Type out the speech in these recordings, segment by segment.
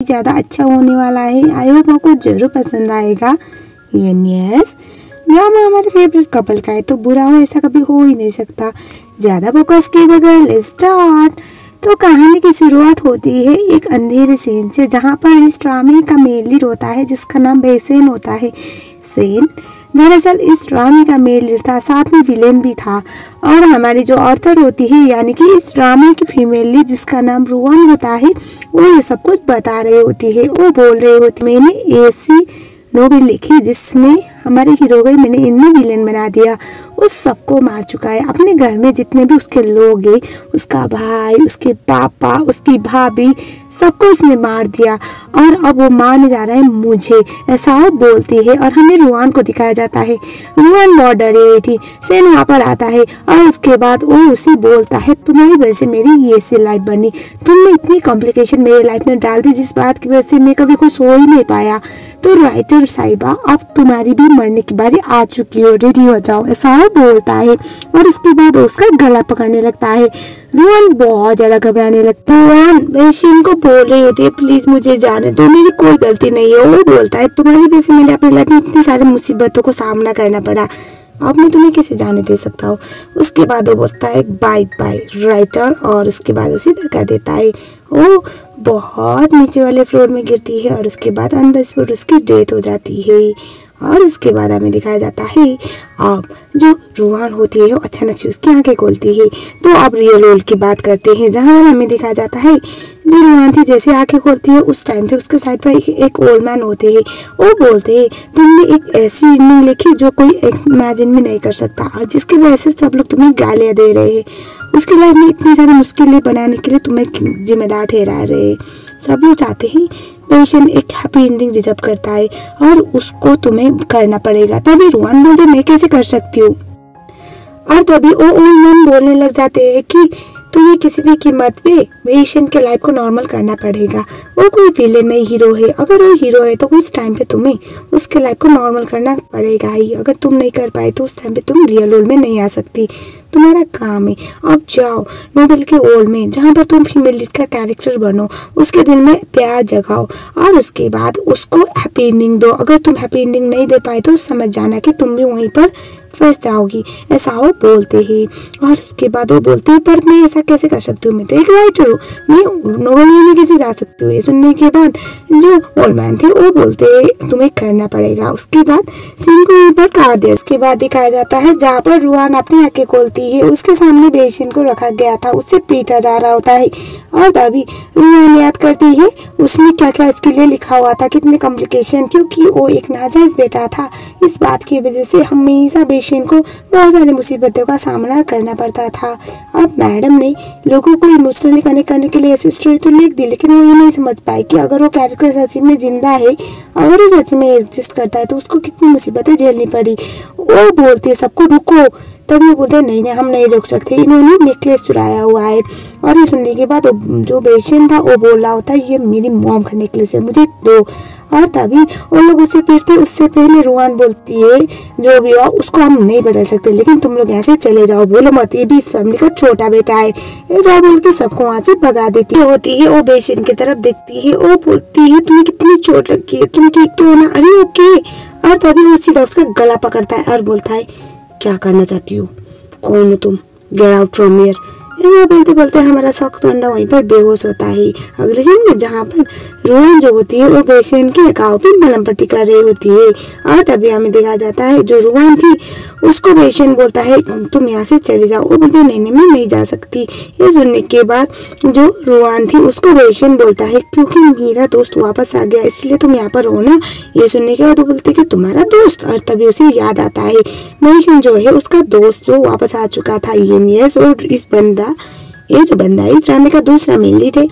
ज़्यादा अच्छा होने वाला है। आई होप आपको जरूर पसंद आएगा। यस, ड्रामा हमारे फेवरेट कपल का है तो बुरा हो ऐसा कभी हो ही नहीं सकता। ज़्यादा फोकस किए बगैर लेट्स स्टार्ट। तो कहानी की शुरुआत होती है एक अंधेरे सीन से, जहाँ पर इस ड्रामे का मेन लीड होता है जिसका नाम बेसेन होता है। सेन दरअसल इस ड्रामे का मेन लीड था, साथ में विलेन भी था। और हमारी जो ऑथर होती है यानी कि इस ड्रामे की फीमेल लीड जिसका नाम रुआन होता है, वो ये सब कुछ बता रही होती है। वो बोल रही होती मैंने ऐसी नोवेल लिखी जिसमें हमारे हीरो को मैंने इनमें विलेन बना दिया, उस सबको मार चुका है। अपने घर में जितने भी उसके लोग हैं, उसका भाई, उसके पापा, उसकी भाभी, सबको उसने मार दिया और अब वो मारने जा रहा है मुझे, ऐसा वो बोलती है। और हमें रुआन को दिखाया जाता है। रुआन बहुत डरी हुई थी। सेन वहाँ पर आता है और उसके बाद वो उसे बोलता है तुम्हारी वजह से मेरी ये सी लाइफ बनी, तुमने इतनी कॉम्प्लिकेशन मेरी लाइफ में डाल दी जिस बात की वजह से मैं कभी खुश हो ही नहीं पाया। तो राइटर साहिबा अब तुम्हारी भी मरने की बारी आ चुकी हो, रेडी हो जाओ, ऐसा बोलता है। और उसके बाद उसका गला पकड़ने लगता है। रुआन बहुत ज्यादा घबराने लगता है। रुआन बेसिन को बोल रही होती है प्लीज मुझे जाने दो, मेरी कोई गलती नहीं है। वो बोलता है तुम्हारी वजह से मैंने अपनी लाइफ में इतनी सारी मुसीबतों को सामना करना पड़ा, अब मैं तुम्हें कैसे जाने दे सकता हूँ। उसके बाद वो बोलता है बाय बाय राइटर, और उसके बाद उसे धक्का देता है। वो बहुत नीचे वाले फ्लोर में गिरती है और उसके बाद अंदर से उसकी डेथ हो जाती है। और उसके बाद हमें दिखाया जाता है अब जो रुआन होती है वो अचानक से उसकी आंखें खोलती है। तो अब रियल रोल की बात करते हैं, जहाँ हमें दिखाया जाता है जो रुआन थी जैसे आंखें खोलती है उस टाइम पे उसके साइड पर एक ओल्ड मैन होते हैं। वो बोलते हैं तुमने एक ऐसी इनिंग लिखी जो कोई इमेजिन भी नहीं कर सकता और जिसकी वजह से सब लोग तुम्हें गालियाँ दे रहे हैं। उसकी लाइफ में इतनी सारी मुश्किलें बनाने के लिए तुम्हें जिम्मेदार ठहरा रहे हैं। सब लोग चाहते हैं बेसन एक हैप्पी एंडिंग डिजर्व करता है और उसको तुम्हें करना पड़ेगा। तभी रुआन बोलते मैं कैसे कर सकती हूँ। और तभी वो ओल्ड मैन बोलने लग जाते हैं कि तुम्हें किसी भी कीमत पे बेसन के लाइफ को नॉर्मल करना पड़ेगा। वो कोई विलेन नहीं हीरो है, अगर वो हीरो है तो उस टाइम पे तुम्हें उसके लाइफ को नॉर्मल करना पड़ेगा ही। अगर तुम नहीं कर पाए तो उस टाइम पे तुम रियल रोल में नहीं आ सकती, तुम्हारा काम है। अब जाओ नोबेल के वर्ल्ड में जहाँ पर तुम फीमेल लीड का कैरेक्टर बनो, उसके दिल में प्यार जगाओ और उसके बाद उसको हैप्पी एंडिंग दो। अगर तुम हैप्पी एंडिंग नहीं दे पाए तो समझ जाना कि तुम भी वहीं पर फंस जाओगी, ऐसा वो बोलते हैं। और उसके बाद वो बोलते हैं पर मैं ऐसा कैसे कर सकती हूँ, मैं तो एक राइटर हूँ, मैं नोवेल में कैसे जा सकती हूँ। ये सुनने के बाद जो ओल्ड मैन थे वो बोलते हैं तुम्हें करना पड़ेगा। उसके बाद सीन को यहीं पर काट दिया। उसके बाद दिखाया जाता है जहाँ पर रुआन अपनी आंखें खोलती है, उसके सामने बेसिन को रखा गया था, उससे पीटा जा रहा होता है। और तभी रुआन याद करती है उसने क्या क्या इसके लिए लिखा हुआ था, कितने कॉम्प्लिकेशन, क्योंकि वो एक नाजायज बेटा था। इस बात की वजह से हमेशा बेसिन को बहुत सारी मुसीबतों का सामना करना पड़ता था। अब मैडम ने लोगों को इमोशनली कनेक्ट करने के लिए ऐसी स्टोरी तो लिख दी, लेकिन वो ये नहीं समझ पाई कि अगर वो कैरेक्टर सच में जिंदा है, अगर वो सच में एग्जिस्ट करता है तो उसको कितनी मुसीबतें झेलनी पड़ी। वो बोलती है सबको रुको, तभी वो बोलते नहीं हम नहीं रोक सकते, इन्होंने नेकलेस चुराया हुआ है। और ये सुनने के बाद जो बेसिन था वो बोल रहा होता है ये मेरी मॉम का नेकलेस है, मुझे दो। और तभी वो लोग उससे पीटते, उससे पहले रुआन बोलती है जो भी हो उसको हम नहीं बदल सकते, लेकिन तुम लोग यहाँ से चले जाओ, बोलो मत, ये भी इस फैमिली का छोटा बेटा है, ऐसा बोल के सबको वहाँ से भगा देती होती है। वो बेसिन की तरफ देखती है, वो बोलती है तुम्हें कितनी चोट लगी है, तुम ठीक तो हो ना, अरे ओके। और तभी वो सीधा उसका गला पकड़ता है और बोलता है क्या करना चाहती हो, कौन हो तुम, गेट आउट फ्रॉम हियर। ऐसा बोलते बोलते हमारा सख्त अंडा वहीं पर बेहोश होता है। अगले सीन में जहाँ पर रुआन जो होती है वो बेसिन के घाव पे मलहम पट्टी कर रही होती है। और तभी हमें देखा जाता है जो रुआन थी उसको बेसिन बोलता है तुम यहाँ से चले जाओ। वो बोलती नहीं मैं नहीं जा सकती। ये सुनने के बाद जो रुआन थी उसको बेसिन बोलता है क्योंकि मेरा दोस्त वापस आ गया इसलिए तुम यहाँ पर हो ना। ये सुनने के बाद वो बोलती कि तुम्हारा दोस्त, और तभी उसे याद आता है बेसिन जो है उसका दोस्त जो वापस आ चुका था। ये और इस ये जो बंदा है इस ड्रामे का दूसरा मेन लीड है।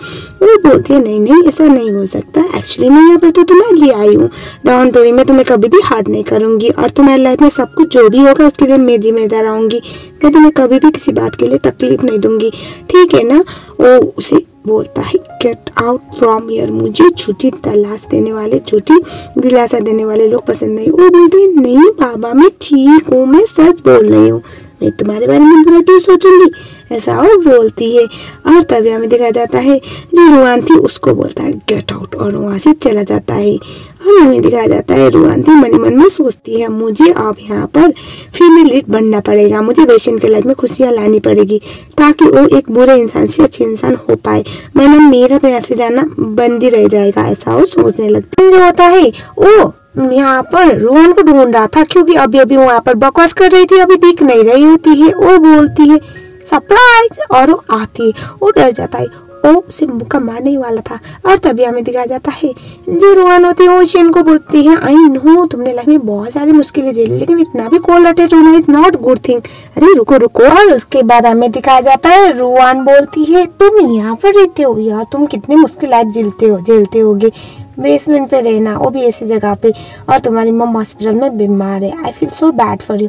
वो बोलती है नहीं ऐसा नहीं हो सकता, एक्चुअली मैं यहाँ पर तो तुम्हारे लिए आई हूँ, डोंट वरी, मैं तुम्हें कभी भी हार्ट नहीं करूंगी और तुम्हारी लाइफ में सब कुछ जो भी होगा उसके लिए मैं जिम्मेदार रहूंगी, मैं तुम्हें कभी भी किसी बात के लिए तकलीफ नहीं दूंगी, ठीक है ना। वो उसे बोलता है गेट आउट फ्रॉम हियर, मुझे छुट्टी तलाश देने वाले, छुट्टी दिलासा देने वाले लोग पसंद नहीं। वो बोलती है नहीं बाबा मैं ठीक हूँ, मैं सच बोल रही हूँ। मैं तुम्हारे बारे में बुरा क्यों सोचूंगी, ऐसा वो बोलती है। और तभी हमें दिखाया जाता है जो रुआन थी उसको बोलता है गेट आउट, और वहाँ से चला जाता है। और हमें दिखाया जाता है रुआन थी मन मन में सोचती है मुझे अब यहाँ पर फीमेल लीड बनना पड़ेगा, मुझे बेशन के लाइफ में खुशियाँ लानी पड़ेगी ताकि वो एक बुरे इंसान से अच्छे इंसान हो पाए, वरना मेरा तो यहाँ से जाना बंद ही रह जाएगा, ऐसा वो सोचने लगती है। जो होता है वो यहाँ पर रुआन को ढूंढ रहा था क्योंकि अभी अभी वहाँ पर बकवास कर रही थी, अभी दिख नहीं रही होती है। वो बोलती है सरप्राइज, और वो आती है, वो डर जाता है, वो उसे मुक्का मारने ही वाला था। और तभी हमें दिखाया जाता है जो रुआन होती है वो शेन को बोलती है आई नो तुमने लाइफ में बहुत सारी मुश्किलें झेली, लेकिन इतना भी कोल्ड अटैच होना इज नॉट गुड थिंग, अरे रुको रुको। और उसके बाद हमें दिखाया जाता है रुआन बोलती है तुम यहाँ पर रहते हो यार, तुम कितनी मुश्किल लाइफ झेलते होगे, बेसमेंट पे रहना, वो भी ऐसी जगह पे, और तुम्हारी मम हॉस्पिटल में बीमार है, I feel so bad for you.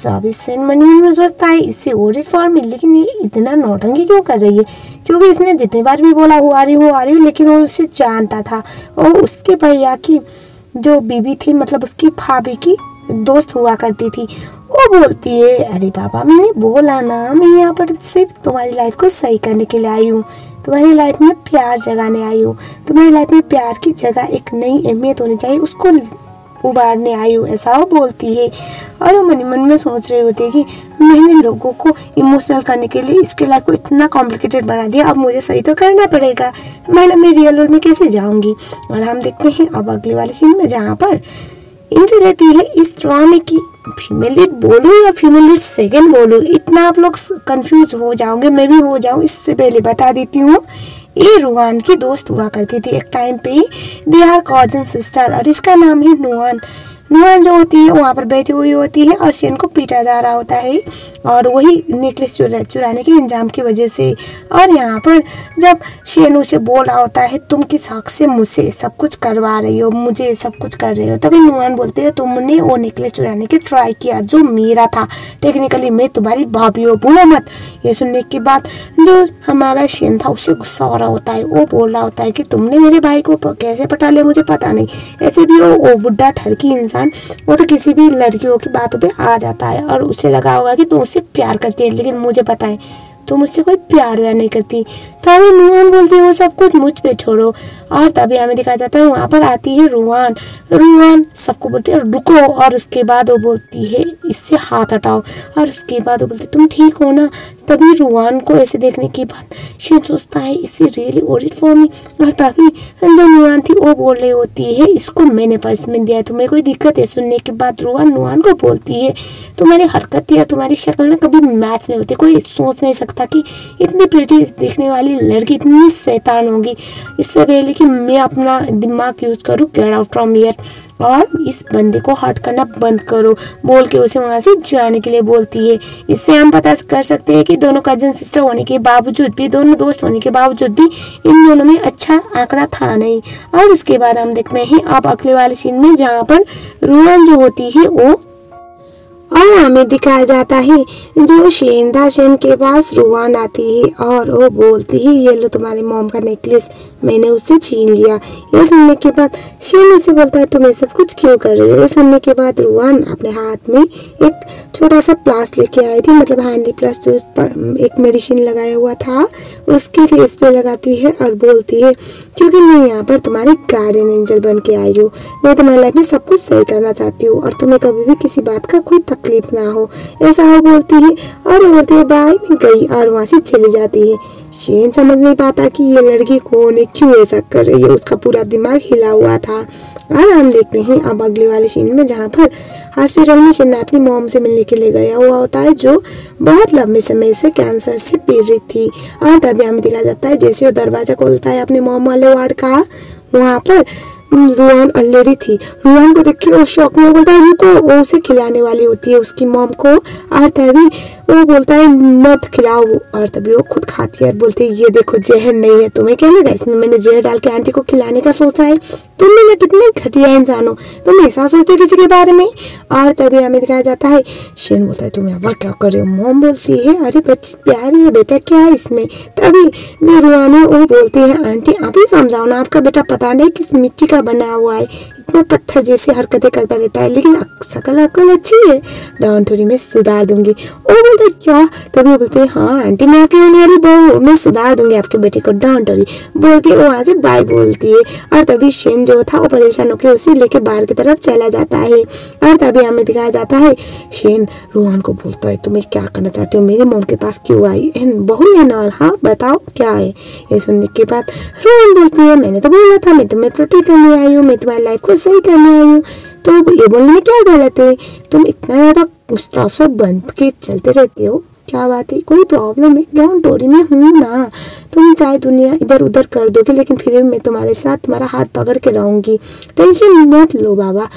सब इससे मन में सोचता है इससे ओरिड फॉर्म में, लेकिन ये इतना नौटंकी क्यों कर रही है, क्योंकि इसने जितनी बार भी बोला हो आ रही हूँ, लेकिन वो उसे जानता था। और उसके भैया की जो बीबी थी, मतलब उसकी भाभी की दोस्त हुआ करती थी, वो बोलती है अरे बाबा मैंने बोला ना मैं यहाँ पर सिर्फ तुम्हारी लाइफ को सही करने के लिए आई हूँ, तुम्हारी लाइफ में प्यार जगाने आई हूँ, तुम्हारी लाइफ में प्यार की जगह एक नई अहमियत होनी चाहिए उसको उबारने आई हूँ, ऐसा वो बोलती है। और वो मन में सोच रही होती है कि मैंने लोगों को इमोशनल करने के लिए इसके लाइफ को इतना कॉम्प्लिकेटेड बना दिया, अब मुझे सही तो करना पड़ेगा, मैं रियल वर्ल्ड में कैसे जाऊंगी। और हम देखते हैं अब अगले वाले सीन में जहाँ पर एंट्री रहती है इस ड्रामे की, फीमेल लीड बोलूं या फीमेल लीड सेकंड बोलूं, इतना आप लोग कंफ्यूज हो जाओगे, मैं भी हो जाऊं, इससे पहले बता देती हूँ ये रुआन की दोस्त हुआ करती थी एक टाइम पे, दे आर कॉजन सिस्टर, और इसका नाम है नुआन। नुआन जो होती है वहाँ पर बैठी हुई होती है और शेन को पीटा जा रहा होता है, और वही नेकलेस चुराने के इंजाम की वजह से। और यहाँ पर जब शेन उसे बोल रहा होता है तुम किस हक से मुझसे सब कुछ करवा रही हो, मुझे सब कुछ कर रही हो, तभी नुआन बोलते है तुमने वो नेकलेस चुराने की ट्राई किया जो मेरा था, टेक्निकली मैं तुम्हारी भाभी हो, भूलो मत। ये सुनने के बाद जो हमारा शेन था उससे गुस्सा हो रहा होता है, वो बोल रहा होता है कि तुमने मेरे भाई को कैसे पटा लिया मुझे पता नहीं, ऐसे भी वो बुढ़ा ठरकी इंसान वो तो किसी भी लड़कियों की बातों पे आ जाता है, और उसे लगा होगा कि तुम उससे प्यार करती है, लेकिन मुझे पता है तुम मुझसे कोई प्यार व्यार नहीं करती। तभी नुआन बोलती है वो सब कुछ मुझ पे छोड़ो। और तभी हमें दिखाया जाता है वहाँ पर आती है रुआन, रुआन सबको बोलती है रुको, और उसके बाद वो बोलती है इससे हाथ हटाओ, और उसके बाद वो बोलती है तुम ठीक हो ना। तभी रुआन को ऐसे देखने के बाद शेन सोचता है इससे रियली ओरिड फॉर मी, और तभी जो नुआन थी वो बोल रही होती है इसको मैंने पनिशमेंट दिया है, तुम्हें कोई दिक्कत है। सुनने के बाद रुआन नुआन को बोलती है तुम्हारी हरकत या तुम्हारी शक्ल ना कभी मैच नहीं होती, कोई सोच नहीं सकता कि इतनी प्रिटी दिखने वाली लड़की इतनी शैतान होगी। इससे पहले कि मैं अपना दिमाग यूज करूँ, गेट आउट फ्रॉम हियर, और इस बंदे को हर्ट करना बंद करो बोल के उसे वहाँ से जाने के लिए बोलती है। इससे हम पता कर सकते हैं कि दोनों कजन सिस्टर होने के बावजूद भी, दोनों दोस्त होने के बावजूद भी इन दोनों में अच्छा आंकड़ा था नहीं। और उसके बाद हम देखते हैं अब अगले वाले सीन में जहाँ पर रुआन जो होती है वो, और हमें दिखाया जाता है जो शेन था, शेन के पास रुआन आती है और वो बोलती है ये लो तुम्हारी मॉम का नेकलेस, मैंने उससे छीन लिया। ये सुनने के बाद शेन उसे बोलता है तुम ये सब कुछ क्यों कर रही हो। ये सुनने के बाद रुआन अपने हाथ में एक छोटा सा प्लास लेके आई थी, मतलब हैंडी प्लस, जो एक मेडिसिन लगाया हुआ था उसके फेस पे लगाती है और बोलती है क्योंकि मैं यहाँ पर तुम्हारी गार्डियन एंजल बन के आई हूँ, मैं तुम्हारी लाइफ में सब कुछ सही करना चाहती हूँ और तुम्हें कभी भी किसी बात का कोई तकलीफ ना हो, ऐसा वो बोलती है। और वो बोलती है बाय, मैं गई, और वहाँ से चली जाती है। शेन समझ नहीं पाता कि ये लड़की कौन है, क्यों ऐसा कर रही है, उसका पूरा दिमाग हिला हुआ था। और हम देखते हैं अब अगले वाले सीन में जहाँ पर हॉस्पिटल में शेन अपनी मॉम से मिलने के लिए गया हुआ होता है जो बहुत लंबे समय से कैंसर से पीड़ित थी। और तभी हमें दिखाया जाता है जैसे वो दरवाजा खोलता है अपने मॉम वाले वार्ड का, वहाँ पर रुआन ऑलरेडी थी। रुआन को देख के वो शौक में बोलता है रुको, वो उसे खिलाने वाली होती है उसकी मॉम को, और तभी वो बोलता है मत खिलाओ, और तभी वो खुद खाती है और बोलती है ये देखो जहर नहीं है, तुम्हें क्या लगा इसमें मैंने जहर डाल के आंटी को खिलाने का सोचा है, तुम में कितने घटिया इंसान हो, तुम ऐसा सोचते हो किसी के बारे में। और तभी हमें दिखाया जाता है शेन बोलता है तुम यहाँ पर क्या कर रहे हो। मॉम बोलती है अरे बच्ची प्यारी है बेटा, क्या है इसमें। तभी जो रुआन है वो बोलती है आंटी आप ही समझाओ ना, आपका बेटा पता नहीं किस मिट्टी का बना हुआ है, इतना पत्थर जैसी हरकतें करता रहता है, लेकिन शकल अकल अच्छी है, डॉन थोड़ी मैं सुधार दूंगी। वो बोलते क्या? तभी वो बोलते हाँ आंटी मैं आपकी होने वाली बहू, मैं सुधार दूंगी आपके बेटे को, डॉन थोड़ी बोल के वो वहाँ से बाय बोलती है। और तभी शेन जो था वो परेशान होकर उसे लेके बाहर की तरफ चला जाता है। और तभी हमें दिखाया जाता है शेन रोहन को बोलता है तुम्हें क्या करना चाहते हो, मेरे मॉम के पास क्यों आई, बहू या नॉल, हाँ बताओ क्या है। ये सुनने के बाद रोहन बोलती है मैंने तो बोला था मैं तुम्हें प्रोटेक्ट करने आई हूँ, मैं तुम्हारी लाइफ को सही करने आई हूँ, तो ये बोलने में क्या गलत है, तुम इतना ज्यादा स्टॉप सब बंद के चलते रहते हो, क्या बात है, कोई प्रॉब्लम है, डोंट वरी मैं हूँ ना, तुम चाहे दुनिया इधर उधर कर दोगे लेकिन फिर मैं तुम्हारे साथ तुम्हारा हाथ पकड़ के रहूंगी, टेंशन मत लो बाबा।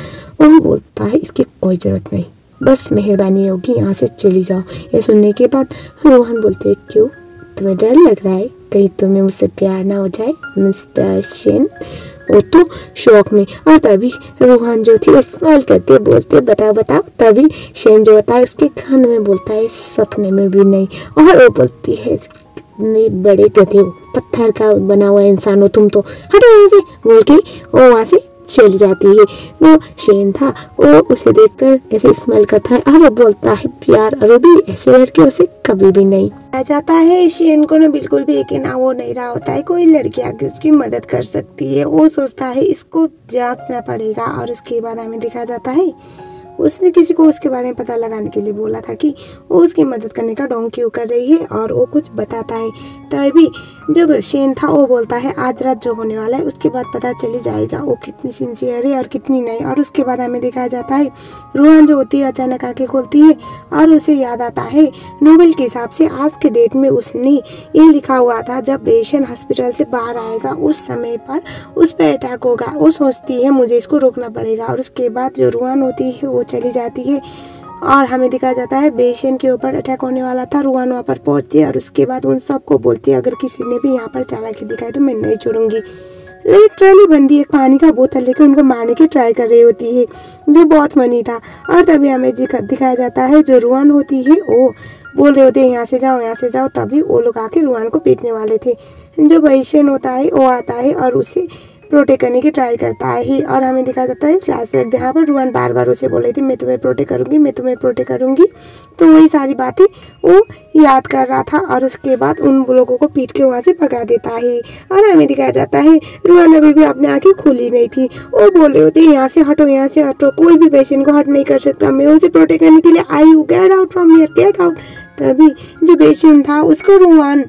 वो बोलता है इसकी कोई जरूरत नहीं, बस मेहरबानी होगी यहाँ से चली जाओ। ये सुनने के बाद रोहन बोलते है क्यों, तुम्हें डर लग रहा है कहीं तुम्हें मुझसे प्यार ना हो जाए मिस्टर शेन। वो तो शौक में। और तभी रोहन जो थी वो स्माइल करके बोलते बताओ बताओ। तभी शेन जो होता है उसके कान में बोलता है सपने में भी नहीं। और वो बोलती है कितने बड़े गधे हो, पत्थर का बना हुआ इंसान हो तुम तो, हटो यहाँ से बोल के वो वहाँ से चली जाती है। वो शेन था वो उसे देखकर ऐसे स्माइल करता है और वो बोलता है प्यार और भी ऐसे लड़कियों से कभी भी नहीं। आ जाता है शेन को ना बिल्कुल भी यकीन वो नहीं रहा होता है कोई लड़की आके उसकी मदद कर सकती है। वो सोचता है इसको जांचना पड़ेगा। और उसके बाद हमें दिखा जाता है उसने किसी को उसके बारे में पता लगाने के लिए बोला था कि वो उसकी मदद करने का ढोंग क्यों कर रही है और वो कुछ बताता है। तभी जब शेन था वो बोलता है आज रात जो होने वाला है उसके बाद पता चली जाएगा वो कितनी सिंसियर है और कितनी नहीं। और उसके बाद हमें दिखाया जाता है रोहन जो होती है अचानक आंखें खोलती है और उसे याद आता है नोबेल के हिसाब से आज के डेट में उसने ये लिखा हुआ था जब पेशेंट हॉस्पिटल से बाहर आएगा उस समय पर उस पर अटैक होगा। वो सोचती है मुझे इसको रोकना पड़ेगा। और उसके बाद जो रोहन होती है वो चली जाती है और हमें दिखाया जाता है बेशन के ऊपर अटैक होने वाला था। रोहन वहाँ पर पहुंचती है और उसके बाद उन सबको बोलती है अगर किसी ने भी यहाँ पर चालाकी दिखाई तो मैं नहीं छोड़ूंगी। लिटरली बंदी एक पानी का बोतल लेकर उनको मारने की ट्राई कर रही होती है जो बहुत फनी था। और तभी हमें दिखाया जाता है जो रोहन होती है वो बोल रहे होते हैं यहाँ से जाओ यहाँ से जाओ। तभी वो लोग आके रोहन को पीटने वाले थे। जो बेशन होता है वो आता है और उसे प्रोटेक्ट करने की ट्राई करता है। और हमें दिखाया जाता है फ्लैशबैक जहाँ पर रोहन बार बार उसे बोल रही थी मैं तुम्हें प्रोटेक्ट करूंगी मैं तुम्हें प्रोटेक्ट करूंगी। तो वही सारी बातें वो याद कर रहा था और उसके बाद उन लोगों को पीट के वहाँ से भगा देता है। और हमें दिखाया जाता है रोहन अभी भी अपनी आंखें खुली नहीं थी। वो बोल रहे होते यहाँ से हटो कोई भी पेशेंट को हट नहीं कर सकता मैं उसे प्रोटेक्ट करने के लिए आई हूँ get out from here get out. तभी जो पेशेंट था उसको रोहन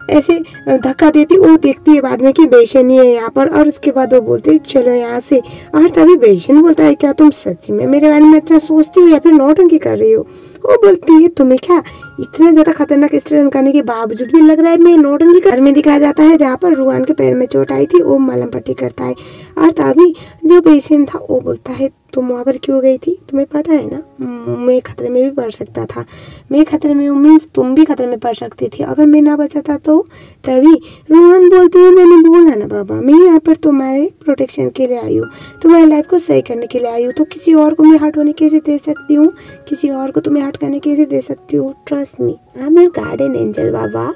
ऐसे धक्का देती वो देखती है बाद में कि बेशन ही है यहाँ पर। और उसके बाद वो बोलते है चलो यहाँ से। और तभी बेशन बोलता है क्या तुम सच में मेरे बारे में अच्छा सोचती हो या फिर नौटंकी कर रही हो। वो बोलती है तुम्हें क्या इतने ज्यादा खतरनाक स्टंट करने के बावजूद भी लग रहा है मैं नौटंकी घर में दिखाया जाता है जहाँ पर रोहन के पैर में चोट आई थी वो मलहम पट्टी करता है। और तभी जो पेशेंट था वो बोलता है तुम वहाँ पर क्यों गई थी तुम्हें पता है ना मैं खतरे में भी पड़ सकता था मैं खतरे में हूँ मीन्स तुम भी खतरे में पड़ सकती थी अगर मैं ना बचाता तो। तभी रोहन बोलती है मैंने बोला ना बाबा मैं यहाँ पर तुम्हारे प्रोटेक्शन के लिए आई हूँ तुम्हारी लाइफ को सही करने के लिए आई हूँ तो किसी और को मैं हट होने कैसे दे सकती हूँ किसी और को तुम्हें हट करने कैसे दे सकती हूँ trust me I am your garden angel बाबा।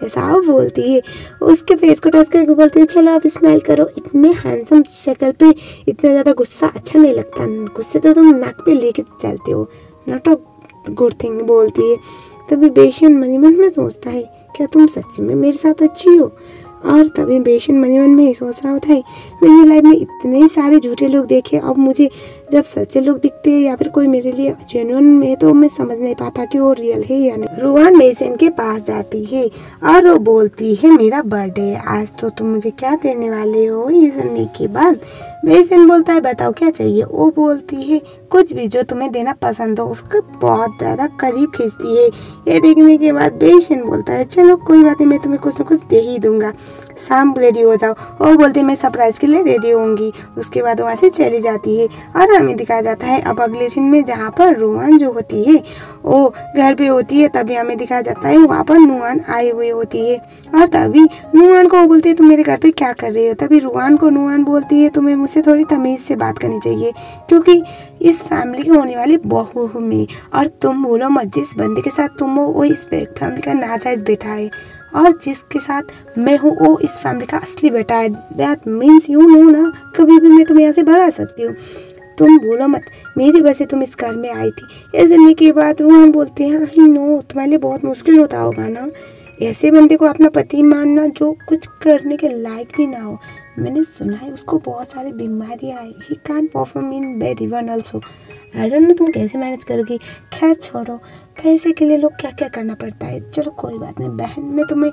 ऐसा वो बोलती है उसके फेस को टच करके बोलती है चलो आप स्माइल करो इतने हैंडसम शक्ल पे इतना ज़्यादा गुस्सा अच्छा नहीं लगता गुस्से तो तुम नाक पे लेके चलते हो नॉट अ गुड थिंग बोलती है। तभी बेशन मनी मन में सोचता है क्या तुम सच्ची में मेरे साथ अच्छी हो। और तभी बेशन मनी मन में ही सोच रहा होता है मेरी लाइफ में इतने सारे झूठे लोग देखे अब मुझे जब सच्चे लोग दिखते हैं या फिर कोई मेरे लिए जेन्युइन में तो मैं समझ नहीं पाता कि वो रियल है या नहीं। रोहन बेशन के पास जाती है और वो बोलती है मेरा बर्थडे है आज तो तुम मुझे क्या देने वाले हो। ये सुनने के बाद बेशन बोलता है बताओ क्या चाहिए। वो बोलती है कुछ भी जो तुम्हें देना पसंद हो। उसको बहुत ज्यादा करीब खींचती है। ये देखने के बाद बेशन बोलता है चलो कोई बात नहीं मैं तुम्हें कुछ न कुछ दे ही दूंगा शाम रेडी हो जाओ। वो बोलती है मैं सरप्राइज के लिए रेडी होंगी। उसके बाद वहाँ से चली जाती है। और हमें दिखाया जाता है अब अगले सीन में जहाँ पर रोहन जो होती है वो घर पे होती है। तभी हमें दिखाया जाता है वहाँ पर नुआन आई हुई होती है। और तभी नुआन को वो बोलती है तुम मेरे घर पे क्या कर रही हो। तभी रोहन को नुआन बोलती है तुम्हें मुझसे थोड़ी तमीज से बात करनी चाहिए क्योंकि इस फैमिली की होने वाली बहू हूँ मैं और तुम बोलो मत जिस बंदे के साथ तुम हो वो इस फैमिली का नाजायज बेटा है। और जिसके साथ मैं हूँ वो इस फैमिली का असली बेटा है। दैट मीन्स यू नो ना, कभी भी मैं तुम्हें यहाँ से भगा सकती हूँ। तुम भूलो मत, मेरी वजह से तुम इस घर में आई थी। ये सुनने के बाद रूहान बोलते हैं, आई नो, तुम्हारे लिए बहुत मुश्किल होता होगा ना ऐसे बंदे को अपना पति मानना जो कुछ करने के लायक भी ना हो। मैंने सुना है उसको बहुत सारी बीमारियां है। He can't perform in bed even also. I don't know तुम कैसे मैनेज करोगी। खैर छोड़ो, पैसे के लिए लोग क्या क्या करना पड़ता है। चलो कोई बात नहीं बहन, मैं तुम्हें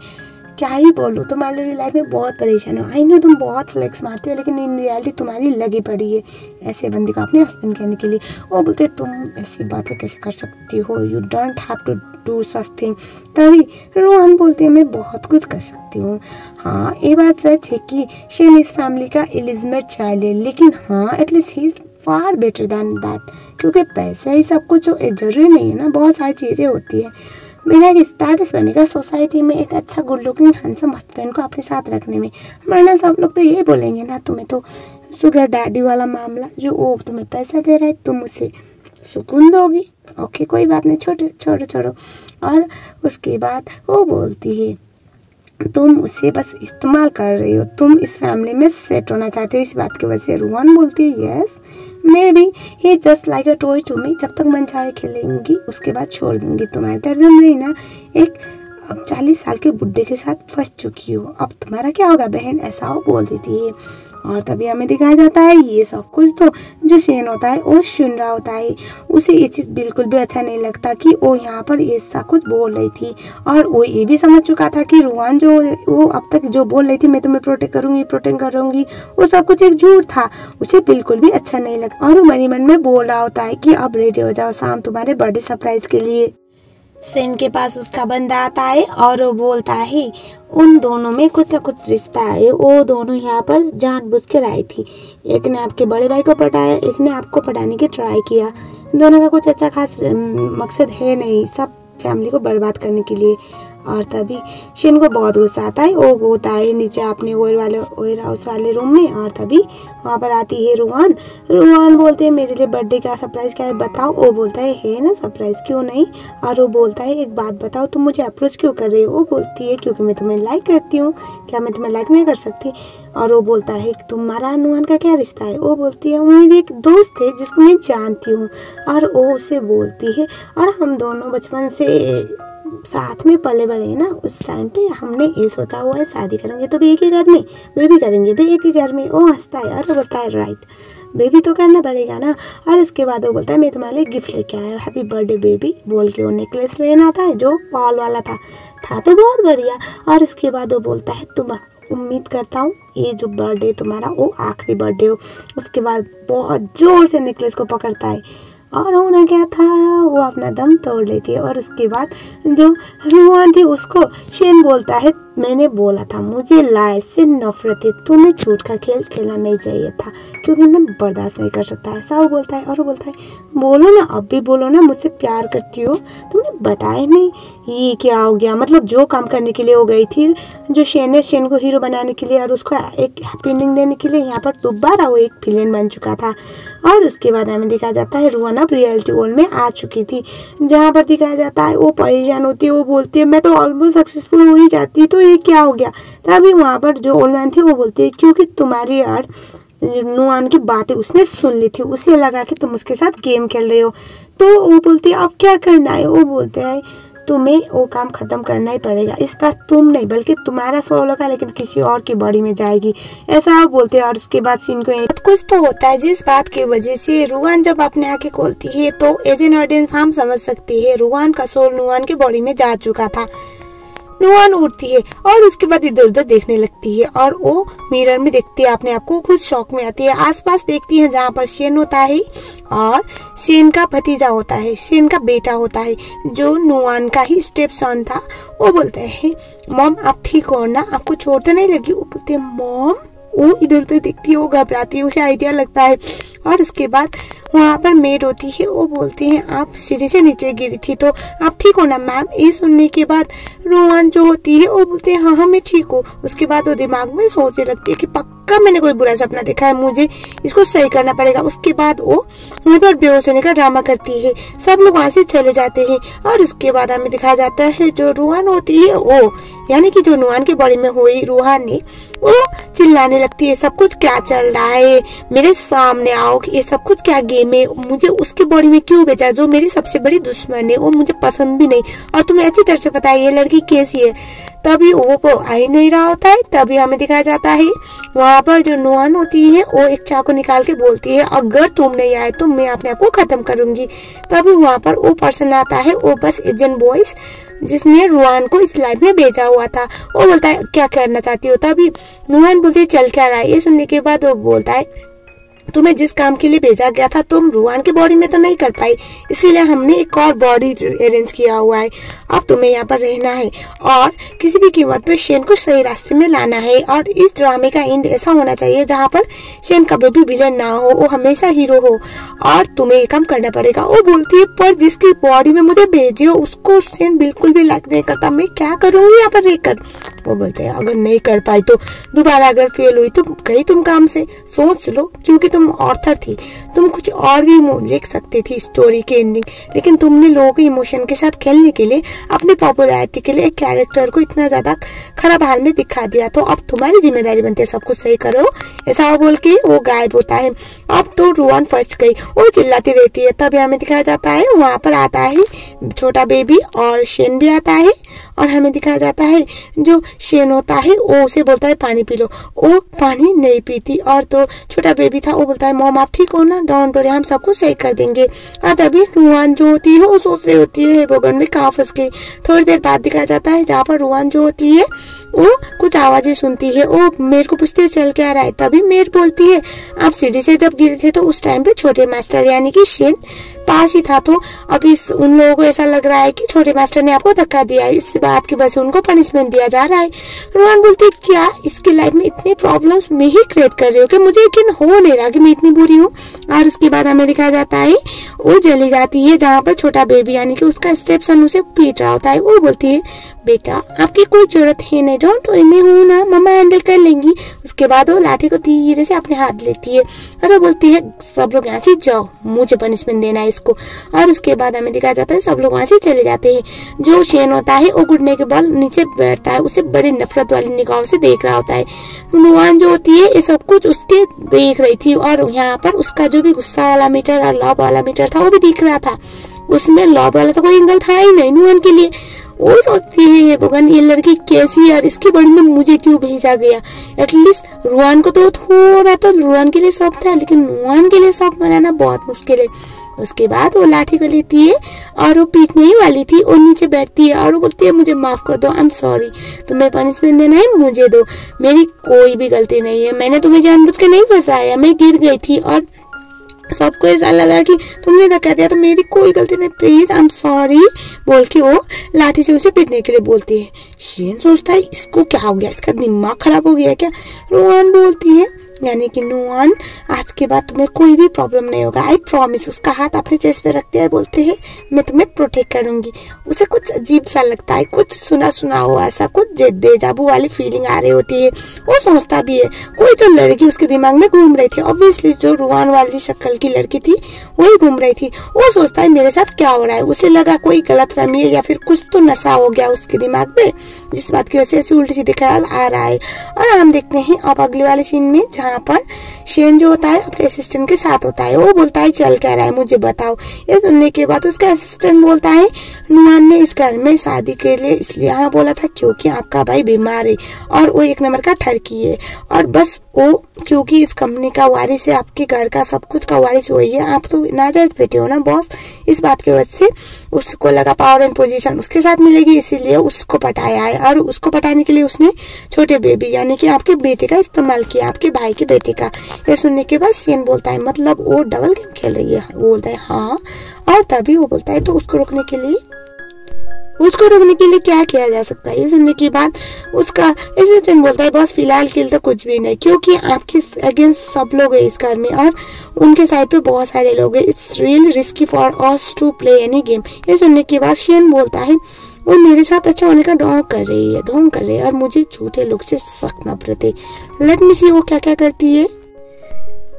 क्या ही बोलूँ, तुम्हारी लाइफ में बहुत परेशान हो। आई नो तुम बहुत फ्लेक्स मारती हो, लेकिन इन रियलिटी तुम्हारी लगी पड़ी है ऐसे बंदे को अपने हस्बैंड कहने के लिए। वो बोलते तुम ऐसी बातें कैसे कर सकती हो, you don't have to do such thing. तभी रोहन बोलते हैं मैं बहुत कुछ कर सकती हूँ। हाँ ये बात सच है कि शेन इस फैमिली का इलिजिमेट चाइल्ड है, लेकिन हाँ at least he is far better than that. क्योंकि पैसा ही सब कुछ जरूरी नहीं है ना, बहुत सारी चीज़ें होती है। मेरा एक स्टेटस बनेगा सोसाइटी में एक अच्छा गुड लुकिंग हैंडसम हस्बैंड को अपने साथ रखने में। वरना सब लोग तो ये बोलेंगे ना, तुम्हें तो शुगर डैडी वाला मामला, जो वो तुम्हें पैसा दे रहा है तुम उसे सुकून दोगी। ओके कोई बात नहीं, छोड़ो। और उसके बाद वो बोलती है तुम उसे बस इस्तेमाल कर रही हो, तुम इस फैमिली में सेट होना चाहते हो। इस बात की वजह से रूहान बोलती है yes maybe he just like a toy to me. जब तक मन चाहे खेलेंगी, उसके बाद छोड़ दूंगी तुम्हारे दर्द नहीं ना। एक अब 40 साल के बुड्ढे के साथ फंस चुकी हो, अब तुम्हारा क्या होगा बहन, ऐसा वो बोल देती है। और तभी हमें दिखाया जाता है ये सब कुछ तो जो शेन होता है वो सुन रहा होता है। उसे ये चीज़ बिल्कुल भी अच्छा नहीं लगता कि वो यहाँ पर ऐसा कुछ बोल रही थी। और वो ये भी समझ चुका था कि रूहान जो वो अब तक जो बोल रही थी मैं तुम्हें प्रोटेक्ट करूँगी वो सब कुछ एक झूठ था। उसे बिल्कुल भी अच्छा नहीं लगता और वो मन में बोल रहा होता है कि अब रेडी हो जाओ, शाम तुम्हारे बर्थडे सरप्राइज के लिए। शेन के पास उसका बंदा आता है और वो बोलता है उन दोनों में कुछ ना कुछ रिश्ता है, वो दोनों यहाँ पर जानबूझ कर आई थी। एक ने आपके बड़े भाई को पटाया, एक ने आपको पटाने की ट्राई किया। दोनों का कुछ अच्छा खास मकसद है नहीं, सब फैमिली को बर्बाद करने के लिए। और तभी शेन को बहुत गुस्सा आता है। वो होता है नीचे अपने वेयर हाउस वाले रूम में और तभी वहाँ पर आती है रूहान बोलते हैं मेरे लिए बर्थडे का सरप्राइज़ क्या है बताओ। वो बोलता है ना सरप्राइज़ क्यों नहीं। और वो बोलता है एक बात बताओ, तुम मुझे अप्रोच क्यों कर रही हो। वो बोलती है क्योंकि मैं तुम्हें लाइक करती हूँ, क्या मैं तुम्हें लाइक नहीं कर सकती। और वो बोलता है तुम्हारा नुहान का क्या रिश्ता है। वो बोलती है मेरी एक दोस्त है जिसको मैं जानती हूँ। और वो उसे बोलती है और हम दोनों बचपन से साथ में पले बड़े हैं ना, उस टाइम पे हमने ये सोचा हुआ है शादी करेंगे तो भी एक ही घर में, बेबी करेंगे भी एक ही घर में। वो हंसता है और बोलता है राइट, बेबी तो करना पड़ेगा ना। और उसके बाद वो बोलता है मैं तुम्हारे लिए गिफ्ट लेके आया, हैप्पी बर्थडे बेबी बोल के वो नेकलेस लेना था जो पॉल वाला था तो बहुत बढ़िया। और उसके बाद वो बोलता है तुम उम्मीद करता हूँ ये जो बर्थडे तुम्हारा वो आखिरी बर्थडे हो। उसके बाद बहुत जोर से नेकलेस को पकड़ता है और होना क्या था वो अपना दम तोड़ लेती है। और उसके बाद जो रूहान थी उसको शेन बोलता है मैंने बोला था मुझे लाइट से नफरत है, तुम्हें झूठ का खेल खेलना नहीं चाहिए था क्योंकि मैं बर्दाश्त नहीं कर सकता। ऐसा वो बोलता है और वो बोलता है बोलो ना, अब भी बोलो ना, मुझसे प्यार करती हो, तुमने बताया नहीं। ये क्या हो गया, मतलब जो काम करने के लिए वो गई थी, जो शेन को हीरो बनाने के लिए और उसको एक हैप्पी एंडिंग देने के लिए, यहाँ पर दोबारा वो एक विलेन बन चुका था। और उसके बाद हमें दिखाया जाता है रूहान अब रियलिटी वर्ल्ड में आ चुकी थी, जहाँ पर दिखाया जाता है वो परेशान होती है। वो बोलती है मैं तो ऑलमोस्ट सक्सेसफुल हो ही जाती, तो ये क्या हो गया। तभी वहाँ पर जो ओल्ड मैन थे वो बोलते हैं क्योंकि तुम्हारी यार नुहान की बातें उसने सुन ली थी, उसे लगा कि तुम उसके साथ गेम खेल रहे हो। तो वो बोलती है अब क्या करना है। वो बोलते हैं तुम्हें वो काम खत्म करना ही पड़ेगा, इस बार तुम नहीं बल्कि तुम्हारा सोल होगा लेकिन किसी और की बॉडी में जाएगी, ऐसा आप बोलते हैं। और उसके बाद सीन को कुछ तो होता है जिस बात की वजह से रूहान जब अपने आंखें खोलती है तो एज एन ऑडियंस हम समझ सकते हैं रूहान का सोल नुहान की बॉडी में जा चुका था। नुहान उठती है और उसके बाद इधर उधर देखने लगती है और वो मिरर में देखती है अपने आप को, खुद शौक में आती है। आसपास देखती है जहाँ पर शेन होता है और शेन का भतीजा होता है, शेन का बेटा होता है जो नुहान का ही स्टेप सन था। वो बोलता है मॉम आप ठीक हो ना, आपको चोट तो नहीं लगी। वो बोलते है मॉम। वो इधर उधर देखती है, वो घबराती है, उसे आइडिया लगता है। और उसके बाद वहाँ पर मेड होती है, वो बोलती है आप सीढ़ी से नीचे गिरी थी तो आप ठीक हो ना मैम। ये सुनने के बाद रूहान जो होती है वो बोलते हैं हाँ मैं ठीक हूँ। उसके बाद वो दिमाग में सोचने लगती है कि पक्का मैंने कोई बुरा सपना देखा है, मुझे इसको सही करना पड़ेगा। उसके बाद वो वहीं पर बेहोश होने का ड्रामा करती है। सब लोग वहां से चले जाते हैं और उसके बाद हमें दिखाया जाता है जो रूहान होती है वो, यानी कि जो नुआन के बॉडी में हुई रूहान ने, वो चिल्लाने लगती है सब कुछ क्या चल रहा है, मेरे सामने आओ, ये सब कुछ क्या गेम है, मुझे उसकी बॉडी में क्यों भेजा जो मेरी सबसे बड़ी दुश्मन है, वो मुझे पसंद भी नहीं, और तुम्हें अच्छी तरह से पता है ये लड़की कैसी है। तभी वो आ ही नहीं रहा होता है। तभी हमें दिखाया जाता है वहां पर जो नुआन होती है वो एक चाकू निकाल के बोलती है अगर तुम नहीं आए तो मैं अपने आप को खत्म करूंगी। तभी वहां पर वो पर्सन आता है, वो बस एजेंट बॉयज जिसने रुआन को इस लाइफ में भेजा हुआ था। वो बोलता है क्या करना चाहती हो। तभी नुआन बोलती है चल क्या रहा है। ये सुनने के बाद वो बोलता है तुम्हें जिस काम के लिए भेजा गया था तुम रुआन के बॉडी में तो नहीं कर पाई, इसीलिए हमने एक और बॉडी अरेंज किया हुआ है। अब तुम्हें यहाँ पर रहना है और किसी भी कीमत पे शेन को सही रास्ते में लाना है। और इस ड्रामे का एंड ऐसा होना चाहिए जहाँ पर शेन कभी भी विलन ना हो, वो हमेशा हीरो हो, और तुम्हें ये काम करना पड़ेगा। वो बोलती है पर जिसकी बॉडी में मुझे भेजे हो उसको शेन बिल्कुल भी लाइक नहीं करता, मैं क्या करूँगी यहाँ पर रहकर। वो बोलते हैं अगर नहीं कर पाई तो दोबारा अगर फेल हुई तो गई तुम काम से, सोच लो, क्योंकि तुम ऑथर थी, तुम कुछ और भी लिख सकती थी स्टोरी के एंडिंग, लेकिन तुमने लोगों के इमोशन के साथ खेलने के लिए अपनी पॉपुलैरिटी के लिए एक कैरेक्टर को इतना ज्यादा खराब हाल में दिखा दिया, तो अब तुम्हारी जिम्मेदारी बनती है सब कुछ सही करो। ऐसा बोल के वो गायब होता है। अब तो रुआन फंस गई, वो चिल्लाती रहती है। तभी हमें दिखाया जाता है वहां पर आता है छोटा बेबी और शेन भी आता है, और हमें दिखाया जाता है जो शेन होता है वो उसे बोलता है पानी पी लो, वो पानी नहीं पीती। और तो छोटा बेबी था वो बोलता है मॉम आप ठीक हो ना, डोंट वरी हम सब कुछ सही कर देंगे। और तभी रुआन जो होती है वो सोच रही होती है बोगन में कहाँ फंस गई। थोड़ी देर बाद दिखाया जाता है जहाँ पर रुआन जो होती है वो कुछ आवाजें सुनती है, वो मेर को पूछती है चल क्या रहा है। तभी मेर बोलती है आप सीढ़ी से जब गिरे थे तो उस टाइम पे छोटे मास्टर यानी कि शेन पास ही था, तो अभी उन लोगों को ऐसा लग रहा है कि छोटे मास्टर ने आपको धक्का दिया है, इस बात की वजह से उनको पनिशमेंट दिया जा रहा है। रुआन बोलती है क्या इसकी लाइफ में इतनी प्रॉब्लम्स मैं ही क्रिएट कर रही हूँ कि मुझे यकीन हो नहीं रहा कि मैं इतनी बुरी हूँ। और उसके बाद हमें दिखाया जाता है वो चली जाती है जहाँ पर छोटा बेबी यानी कि उसका स्टेप सन उसे पीट रहा होता है। वो बोलती है बेटा आपकी कोई जरूरत है नहीं, डोंट वरी मैं हूँ ना, मम्मा हैंडल कर लेंगी। उसके बाद वो लाठी को धीरे से अपने हाथ लेती है और वो बोलती है सब लोग यहाँ से जाओ, मुझे पनिशमेंट देना है इसको। और उसके बाद हमें दिखाया जाता है सब लोग वहां से चले जाते हैं। जो शेन होता है वो घुटने के बल नीचे बैठता है, उसे बड़ी नफरत वाली निगाहों से देख रहा होता है। रुआन जो होती है ये सब कुछ उसके देख रही थी, और यहाँ पर उसका जो भी गुस्सा वाला मीटर और लव वाला मीटर था वो भी दिख रहा था। उसमें लव वाला तो कोई एंगल था ही नहीं रुआन के लिए। वो सोचती है ये भगवान ये लड़की कैसी है और इसके बॉडी में मुझे क्यों भेजा गया। एटलीस्ट रुआन को तो थोड़ा तो रुआन के लिए सब था, लेकिन रुआन के लिए सब बनाना बहुत मुश्किल है। उसके बाद वो लाठी को लेती है और वो पीटने ही वाली थी, वो नीचे बैठती है और वो बोलती है मुझे माफ कर दो, आई एम सॉरी, तुम्हें पनिशमेंट देना है मुझे दो, मेरी कोई भी गलती नहीं है, मैंने तुम्हें जानबूझ के नहीं फंसाया, मैं गिर गई थी और सबको ऐसा लगा कि तुमने धक्का दिया, तो मेरी कोई गलती नहीं, प्लीज आई एम सॉरी बोल के वो लाठी से उसे पीटने के लिए बोलती है। शेन सोचता है इसको क्या हो गया, इसका दिमाग खराब हो गया क्या। रुआन बोलती है यानी कि नुआन आज के बाद तुम्हें कोई भी प्रॉब्लम नहीं होगा, आई प्रॉमिस। उसका हाथ अपने चेस्ट पे रखते हैं और बोलते हैं मैं तुम्हें प्रोटेक्ट करूंगी। उसे कुछ अजीब सा लगता है, कुछ सुना सुना हो ऐसा कुछ डेजाबू वाली फीलिंग आ रही होती है। वो सोचता भी है कोई तो लड़की उसके दिमाग में घूम रही थी, ऑब्वियसली जो रुआन वाली शक्ल की लड़की थी वही घूम रही थी। वो सोचता है मेरे साथ क्या हो रहा है, उसे लगा कोई गलतफहमी है या फिर कुछ तो नशा हो गया उसके दिमाग में, जिस बात की वजह से उल्टी सीधी ख्याल आ रहा है। और हम देखते हैं अब अगले वाले सीन में जहाँ पर शेन जो होता है अपने असिस्टेंट के साथ होता है। वो बोलता है चल क्या रहा है मुझे बताओ। ये सुनने के बाद उसका असिस्टेंट बोलता है नुआन ने इस घर में शादी के लिए इसलिए यहाँ बोला था क्योंकि आपका भाई बीमार है और वो एक नंबर का ठरकी है, और बस वो क्योंकि इस कंपनी का वारिस है, आपके घर का सब कुछ का वारिस वही है, आप तो नाजायज बेटे हो ना बॉस, इस बात की वजह से उसको लगा पावर एंड पोजीशन उसके साथ मिलेगी, इसीलिए उसको पटाया है। और उसको पटाने के लिए उसने छोटे बेबी यानी कि आपके बेटे का इस्तेमाल किया, आपके भाई के बेटे का। ये सुनने के बाद शेन बोलता है मतलब वो डबल गेम खेल रही है। वो बोलता है हाँ, और तभी वो बोलता है तो उसको रोकने के लिए क्या किया जा सकता है। ये सुनने के बाद उसका असिस्टेंट बोलता है बस फिलहाल के लिए तो कुछ भी नहीं, क्योंकि आपके अगेंस्ट सब लोग है इस घर में और उनके साइड पे बहुत सारे लोग हैं, it's really risky for us to play any game. ये सुनने के बाद शेन बोलता है वो मेरे साथ अच्छा होने का ढोंग कर रही है और मुझे झूठे लोग से सख्त नफरत है। लेट मी सी वो क्या क्या करती है।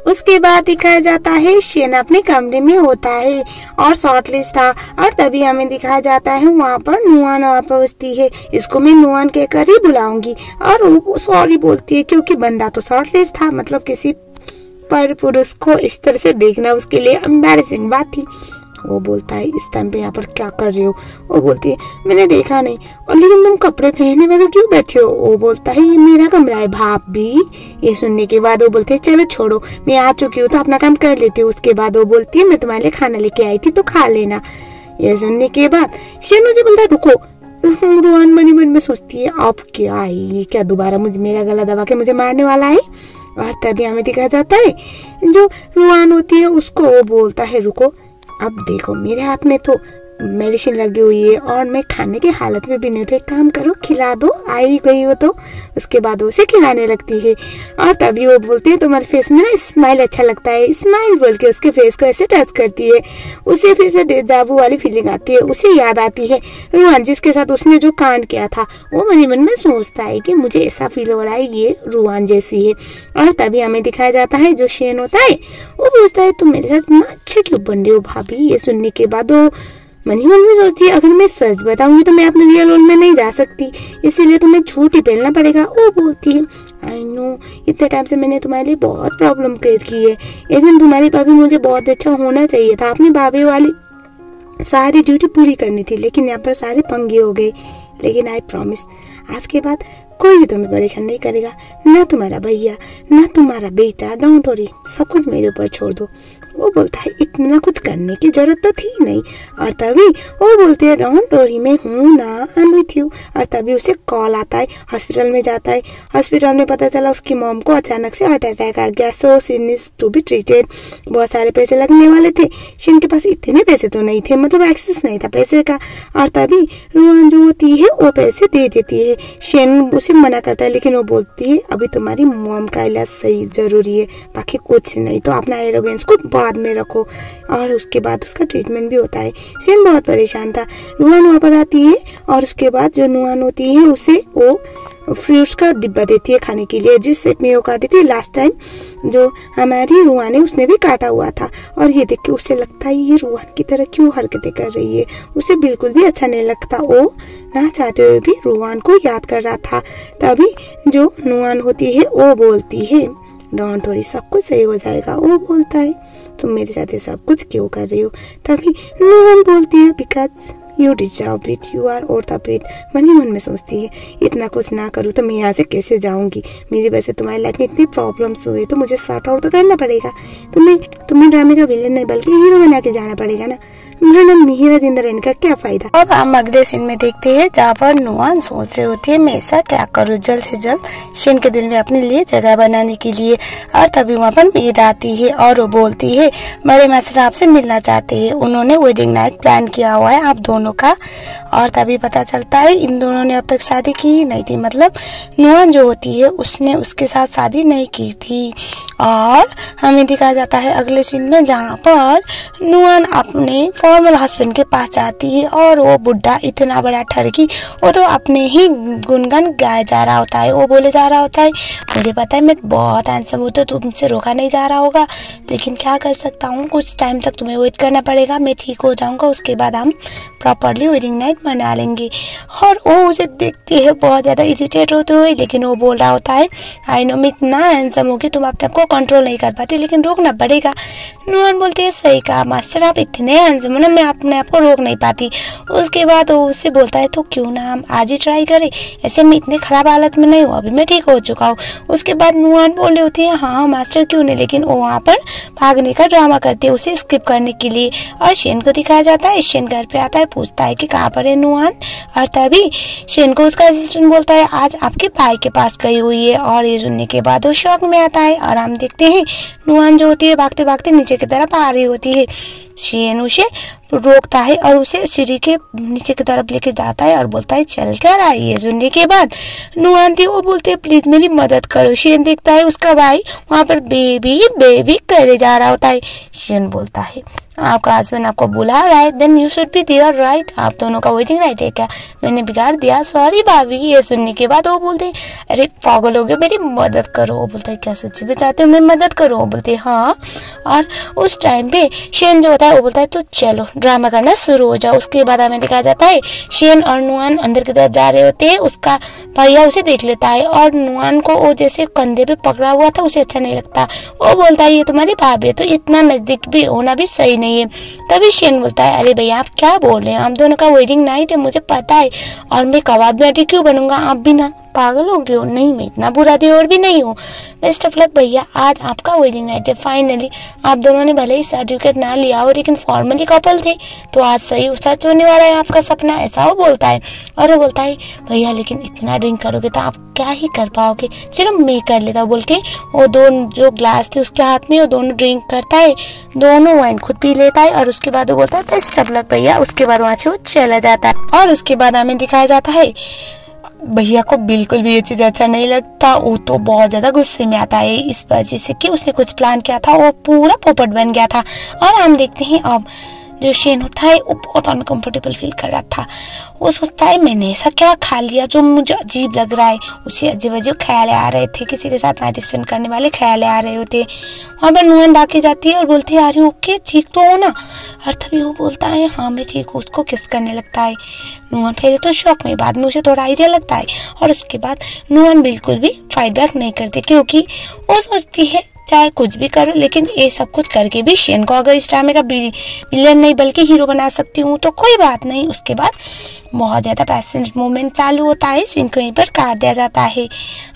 उसके बाद दिखाया जाता है शेन अपने कमरे में होता है और शॉर्टलिस्ट था और तभी हमें दिखाया जाता है वहाँ पर नुआन पहुँचती है। इसको मैं नुआन कहकर ही बुलाऊंगी और वो सॉरी बोलती है क्योंकि बंदा तो शॉर्टलिस्ट था, मतलब किसी पर पुरुष को इस तरह से देखना उसके लिए एम्बैरेसिंग बात थी। वो बोलता है इस टाइम पे यहाँ पर क्या कर रहे हो। वो बोलती है मैंने देखा नहीं, और लेकिन तुम कपड़े पहने बगैर क्यों बैठे हो। वो बोलता है ये मेरा कमरा है भाभी। ये सुनने के बाद वो बोलती है चलो छोड़ो, मैं आ चुकी हूँ तो अपना काम कर लेती हूँ। उसके बाद वो बोलती है मैं तुम्हारे लिए खाना लेके आई थी तो खा लेना। ये सुनने के बाद शेन मुझे बोलता है रुको। रुआन मनी मन में सोचती है अब क्या है, ये क्या दोबारा मुझे मेरा गला दबा के मुझे मारने वाला है। और तभी हमें दिखाया जाता है जो रुआन होती है उसको वो बोलता है रुको, अब देखो मेरे हाथ में तो मेडिसिन लगी हुई है और मैं खाने की हालत में भी नहीं, तो एक काम करो खिला दो, आई गई हो तो। उसके बाद वो उसे खिलाने लगती है और तभी वो बोलती है तुम्हारे फेस में ना स्माइल अच्छा लगता है। स्माइल बोल के उसके फेस को ऐसे टच करती है। उसे फिर से डेजावू वाली फीलिंग आती है। उसे याद आती है रुआन जिसके साथ उसने जो कांड किया था। वो मन ही मन में सोचता है कि मुझे ऐसा फील हो रहा है ये रुआन जैसी है। और तभी हमें दिखाया जाता है जो शेन होता है वो पूछता है तुम मेरे साथ इतना अच्छे क्यों बन रहे हो भाभी। ये सुनने के बाद वो मन ही मन में सोचती है अगर मैं सच बताऊंगी तो मैं अपने रियल रोल में नहीं जा सकती, इसीलिए तुम्हें झूठ ही बोलना पड़ेगा। वो बोलती है आई नो इतने टाइम से मैंने तुम्हारे लिए बहुत प्रॉब्लम क्रिएट की है, इस दिन तुम्हारी भाभी मुझे बहुत अच्छा होना चाहिए था, अपनी भाभी वाली सारी ड्यूटी पूरी करनी थी, लेकिन यहाँ पर सारे पंगे हो गए। लेकिन आई प्रॉमिस आज के बाद कोई भी तुम्हें परेशान नहीं करेगा, ना तुम्हारा भैया ना तुम्हारा बेटा, डोंट वरी, सब कुछ मेरे ऊपर छोड़ दो। वो बोलता है इतना कुछ करने की जरूरत तो थी नहीं। और तभी वो बोलती है डोंट वरी मैं हूँ ना, आई एम विथ यू। और तभी उसे कॉल आता है, हॉस्पिटल में जाता है। हॉस्पिटल में पता चला उसकी मॉम को अचानक से हार्ट अटैक आ गया, so she needs to be treated. बहुत सारे पैसे लगने वाले थे, शेन के पास इतने पैसे तो नहीं थे, मतलब एक्सेस नहीं था पैसे का। और तभी रुआन जो होती है वो पैसे दे देती है। शेन उसे मना करता है लेकिन वो बोलती है अभी तुम्हारी मॉम का इलाज सही जरूरी है, बाकी कुछ नहीं, तो अपना एरोगेंस को बाद में रखो। और उसके बाद उसका ट्रीटमेंट भी होता है। शेन बहुत परेशान था। रुआन वहाँ पर आती है और उसके बाद जो नुआन होती है उसे वो फ्रूट्स का डिब्बा देती है खाने के लिए, जिस शेप में वो काटी थी लास्ट टाइम जो हमारी रुआन है उसने भी काटा हुआ था। और ये देख के उसे लगता है ये रुआन की तरह क्यों हरकतें कर रही है, उसे बिल्कुल भी अच्छा नहीं लगता। वो ना चाहते हुए भी रुआन को याद कर रहा था। तभी जो नुआन होती है वो बोलती है डोंट वरी सब कुछ सही हो जाएगा। वो बोलता है तुम मेरे साथ ये सब कुछ क्यों कर रही हो। तभी नुआन बोलती है because you deserve it, you are ऑर्थोपेड। मन ही मन में सोचती है इतना कुछ ना करूँ तो मैं यहाँ से कैसे जाऊँगी, मेरी वजह से तुम्हारी लाइफ में इतनी प्रॉब्लम्स हुए तो मुझे सॉर्ट आउट तो करना पड़ेगा। तुम्हें ड्रामे का विलेन नहीं बल्कि हीरो बना के जाना पड़ेगा ना, मैडम हीरा जिंदा रहने का क्या फायदा। अब हम अगले सीन में देखते हैं जहाँ पर नुआन सोच रही होती है मैं ऐसा क्या करूँ जल्द से जल्द शेन के दिल में अपने लिए जगह बनाने के लिए। और तभी वहाँ पर मीर आती है और वो बोलती है बड़े मास्टर आपसे मिलना चाहते हैं, उन्होंने वेडिंग नाइट प्लान किया हुआ है आप दोनों का। और तभी पता चलता है इन दोनों ने अब तक शादी की ही नहीं थी, मतलब नुआन जो होती है उसने उसके साथ शादी नहीं की थी। और हमें दिखाया जाता है अगले सीन में जहाँ पर नुआन अपने फॉर्मल हस्बैंड के पास जाती है और वो बुढ़ा इतना बड़ा ठरकी वो तो अपने ही गुनगन गाया जा रहा होता है। वो बोले जा रहा होता है मुझे पता है मैं बहुत हैंडसम हूँ तो तुमसे रोका नहीं जा रहा होगा, लेकिन क्या कर सकता हूँ कुछ टाइम तक तुम्हें वेट करना पड़ेगा, मैं ठीक हो जाऊँगा उसके बाद हम प्रॉपरली वेडिंग नाइट मना लेंगे। और वो उसे देखती है बहुत ज़्यादा इरिटेट होते हुए, लेकिन वो बोल रहा होता है आई नो मैं इतना हैंडसम हूँ कि तुम अपने आप को कंट्रोल नहीं कर पाती, लेकिन रोकना पड़ेगा। नुआन बोलती है सही कहा मास्टर आप इतने हैंडसम हो ना मैं अपने आप को रोक नहीं पाती। उसके बाद वो उससे बोलता है तो क्यों ना हम आज ही ट्राई करें, ऐसे मैं इतने खराब हालत में नहीं हूँ, अभी मैं ठीक हो चुका हूँ। उसके बाद नुआन बोल रही होती है हाँ मास्टर क्यों नहीं, लेकिन वो वहाँ पर भागने का ड्रामा करती है उसे स्किप करने के लिए। और शेन को दिखाया जाता है, शेन घर पे आता है पूछता है कि कहाँ पर है नुआन। और तभी शेन को उसका असिस्टेंट बोलता है आज आपके भाई के पास गई हुई है। और ये सुनने के बाद वो शौक में आता है और हम देखते हैं नुआन जो होती है भागते भागते नीचे की तरफ आ रही होती है। शेन उसे रोकता है और उसे सीढ़ी के नीचे की तरफ लेके जाता है और बोलता है चल कर आइए। सुनने के बाद नुआन थी वो बोलते है प्लीज मेरी मदद करो। शेन देखता है उसका भाई वहाँ पर बेबी बेबी करे जा रहा होता है। शेन बोलता है आपका हस्बैंड आपको बुला रहा है, then you should be there right. आप दोनों का वेटिंग राइट है क्या? मैंने बिगाड़ दिया, सॉरी भाभी। ये सुनने के बाद वो बोलते अरे पागल हो गए, मेरी मदद करो। वो बोलता है क्या सच्ची में चाहते हो मैं मदद करूँ? वो बोलते हाँ। और उस टाइम पे शेन जो होता है वो बोलता है तो चलो ड्रामा करना शुरू हो जाओ। उसके बाद हमें दिखाया जाता है शेन और नुआन अंदर की तरफ जा रहे होते हैं। उसका भैया उसे देख लेता है और नुआन को वो जैसे कंधे पे पकड़ा हुआ था उसे अच्छा नहीं लगता। वो बोलता है ये तुम्हारी भाभी है तो इतना नजदीक भी होना भी सही नहीं है। तभी शेन बोलता है अरे भैया आप क्या बोल रहे हैं, हम दोनों का वेडिंग नाइट है, मुझे पता है, और मैं कबाब नाटी क्यों बनूंगा? आप भी ना पागल हो गए हो? नहीं मैं इतना बुरा देवर भी नहीं हूँ। बेस्ट ऑफ लक भैया, आज आपका वेडिंग नाइट है। फाइनली आप दोनों ने भले ही सर्टिफिकेट ना लिया हो लेकिन फॉर्मली कपल थे, तो आज सही सच होने वाला है आपका सपना, ऐसा वो बोलता है। और वो बोलता है भैया लेकिन इतना ड्रिंक करोगे तो आप क्या ही कर पाओगे, चलो मैं कर लेता हूँ बोल के वो दोनों जो ग्लास थे उसके हाथ में वो दोनों ड्रिंक करता है, दोनों वाइन खुद पी लेता है और उसके बाद वो बोलता है बेस्ट ऑफ लक भैया। उसके बाद वहाँ से वो चला जाता है। और उसके बाद हमें दिखाया जाता है भैया को बिल्कुल भी ये चीज अच्छा नहीं लगता। वो तो बहुत ज्यादा गुस्से में आता है इस वजह से कि उसने कुछ प्लान किया था, वो पूरा पोपट बन गया था। और हम देखते हैं अब जो शेन होता है वो बहुत अनकंफर्टेबल फील कर रहा था। वो सोचता है मैंने ऐसा क्या खा लिया जो मुझे अजीब लग रहा है। उसे अजीब अजीब ख्याल आ रहे थे, किसी के साथ नाइट स्पेंड करने वाले ख्याल आ रहे होते। वहाँ पर नुआन डाके जाती है और बोलती है अरे ओके ठीक तो हो ना? और तभी वो बोलता है हाँ मैं ठीक हूँ। उसको किस करने लगता है। नुआन पहले तो शौक में, बाद में उसे थोड़ा आइडिया लगता है। और उसके बाद नुआन बिल्कुल भी फाइट बैक नहीं करती क्योंकि वो सोचती है चाहे कुछ भी करो लेकिन ये सब कुछ करके भी शेन को अगर इस ड्रामे का विलेन नहीं बल्कि हीरो बना सकती हूँ तो कोई बात नहीं। उसके बाद बहुत ज्यादा पैसेंट मूवमेंट चालू होता है, शेन को यहीं पर काट दिया जाता है।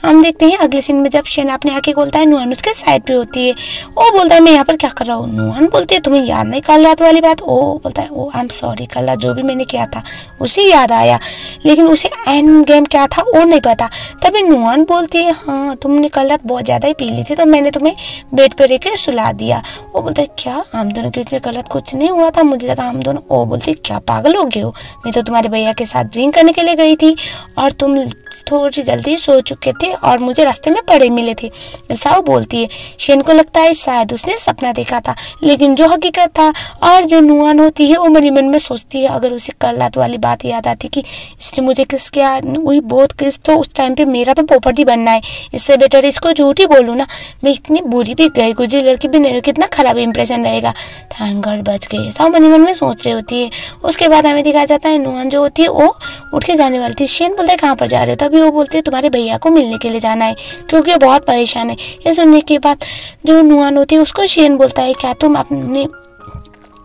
हम देखते हैं अगले सीन में जब शेन अपने आके खोलता है नुआन उसके साइड पे होती है। वो बोलता है मैं यहाँ पर क्या कर रहा हूँ? नुआन बोलती है तुम्हें याद नहीं कल रात वाली बात? वो बोलता है ओ आई एम सॉरी, कल रात जो भी मैंने किया था उसे याद आया लेकिन उसे एंड गेम क्या था वो नहीं पता। तभी नुआन बोलती है हाँ तुमने कल रात बहुत ज्यादा ही पी ली थी तो मैंने तुम्हें बेड पर लेकर सुला दिया। वो बोलते क्या हम दोनों के बीच में गलत कुछ नहीं हुआ था, मुझे लगा हम दोनों। वो बोलते क्या पागल हो गए हो, मैं तो तुम्हारे भैया के साथ ड्रिंक करने के लिए गई थी और तुम थोड़ी जल्दी सो चुके थे और मुझे रास्ते में पड़े मिले थे, ऐसा वो बोलती है। शेन को लगता है शायद उसने सपना देखा था लेकिन जो हकीकत था। और जो नुआन होती है वो मन मन में सोचती है अगर उसे कल रात वाली बात याद आती कि इसने मुझे किस किया, वही बहुत किस, तो उस टाइम पे मेरा तो पोपट ही बनना है, इससे बेटर इसको झूठ ही बोलूँ ना। मैं इतनी बुरी भी गई गुजरी लड़की भी नहीं, कितना खराब इंप्रेशन रहेगा। थैंक गॉड बच गई, ऐसा मन में सोच रही होती है। उसके बाद हमें दिखाया जाता है नुआन जो होती है वो उठ के जाने वाली थी। शेन बोलता है कहाँ पर जा रहे हो? तभी वो बोलते हैं तुम्हारे भैया को मिलने के लिए जाना है क्योंकि वो बहुत परेशान है। ये सुनने के बाद जो नुआन होती है उसको शेन बोलता है क्या तुम अपने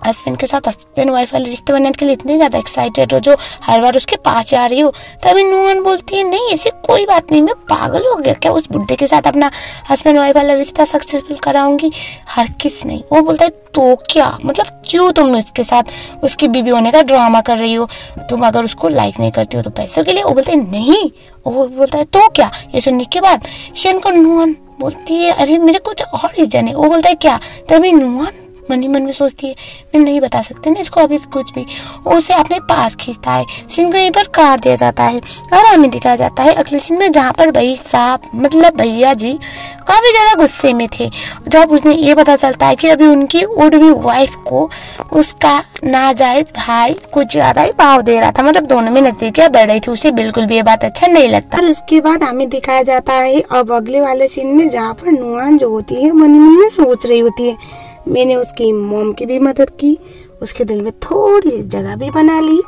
हस्बैंड के साथ हस्बैंड वाइफ वाले रिश्ते बनने के लिए इतने ज्यादा एक्साइटेड हो जो हर बार उसके पास जा रही हो? तभी नुआन बोलती है नहीं ऐसी कोई बात नहीं, मैं पागल हो गया क्या उस बुड्ढे के साथ अपना हस्बैंड वाइफ वाला रिश्ता सक्सेसफुल कराऊंगी? हर किस नहीं। वो बोलता है तो क्या मतलब क्यों तुम इसके साथ उसकी बीवी होने का ड्रामा कर रही हो? तुम अगर उसको लाइक नहीं करती हो तो पैसों के लिए? वो बोलते है नहीं। वो बोलता है तो क्या? ये सुनने के बाद शेन को नुआन बोलती है अरे मेरे कुछ और रीजन है। वो बोलता है क्या? तभी नुआन मन ही मन में सोचती है मैं नहीं बता सकते ना इसको अभी कुछ भी। उसे अपने पास खींचता है, सीन को यहीं पर काट दिया जाता है। और हमें दिखाया जाता है अगले सीन में जहाँ पर भाई साहब मतलब भैया जी काफी ज्यादा गुस्से में थे जब उसने ये पता चलता है कि अभी उनकी उड़वी वाइफ को उसका नाजायज भाई कुछ ज्यादा ही भाव दे रहा था, मतलब दोनों में नजदीकियां बढ़ रही थी। उसे बिल्कुल भी ये बात अच्छा नहीं लगता। और उसके बाद हमें दिखाया जाता है अब अगले वाले सीन में जहाँ पर नुआन जो होती है मन में सोच रही होती है मैंने उसकी मॉम की भी मदद की, उसके दिल में थोड़ी जगह भी बना ली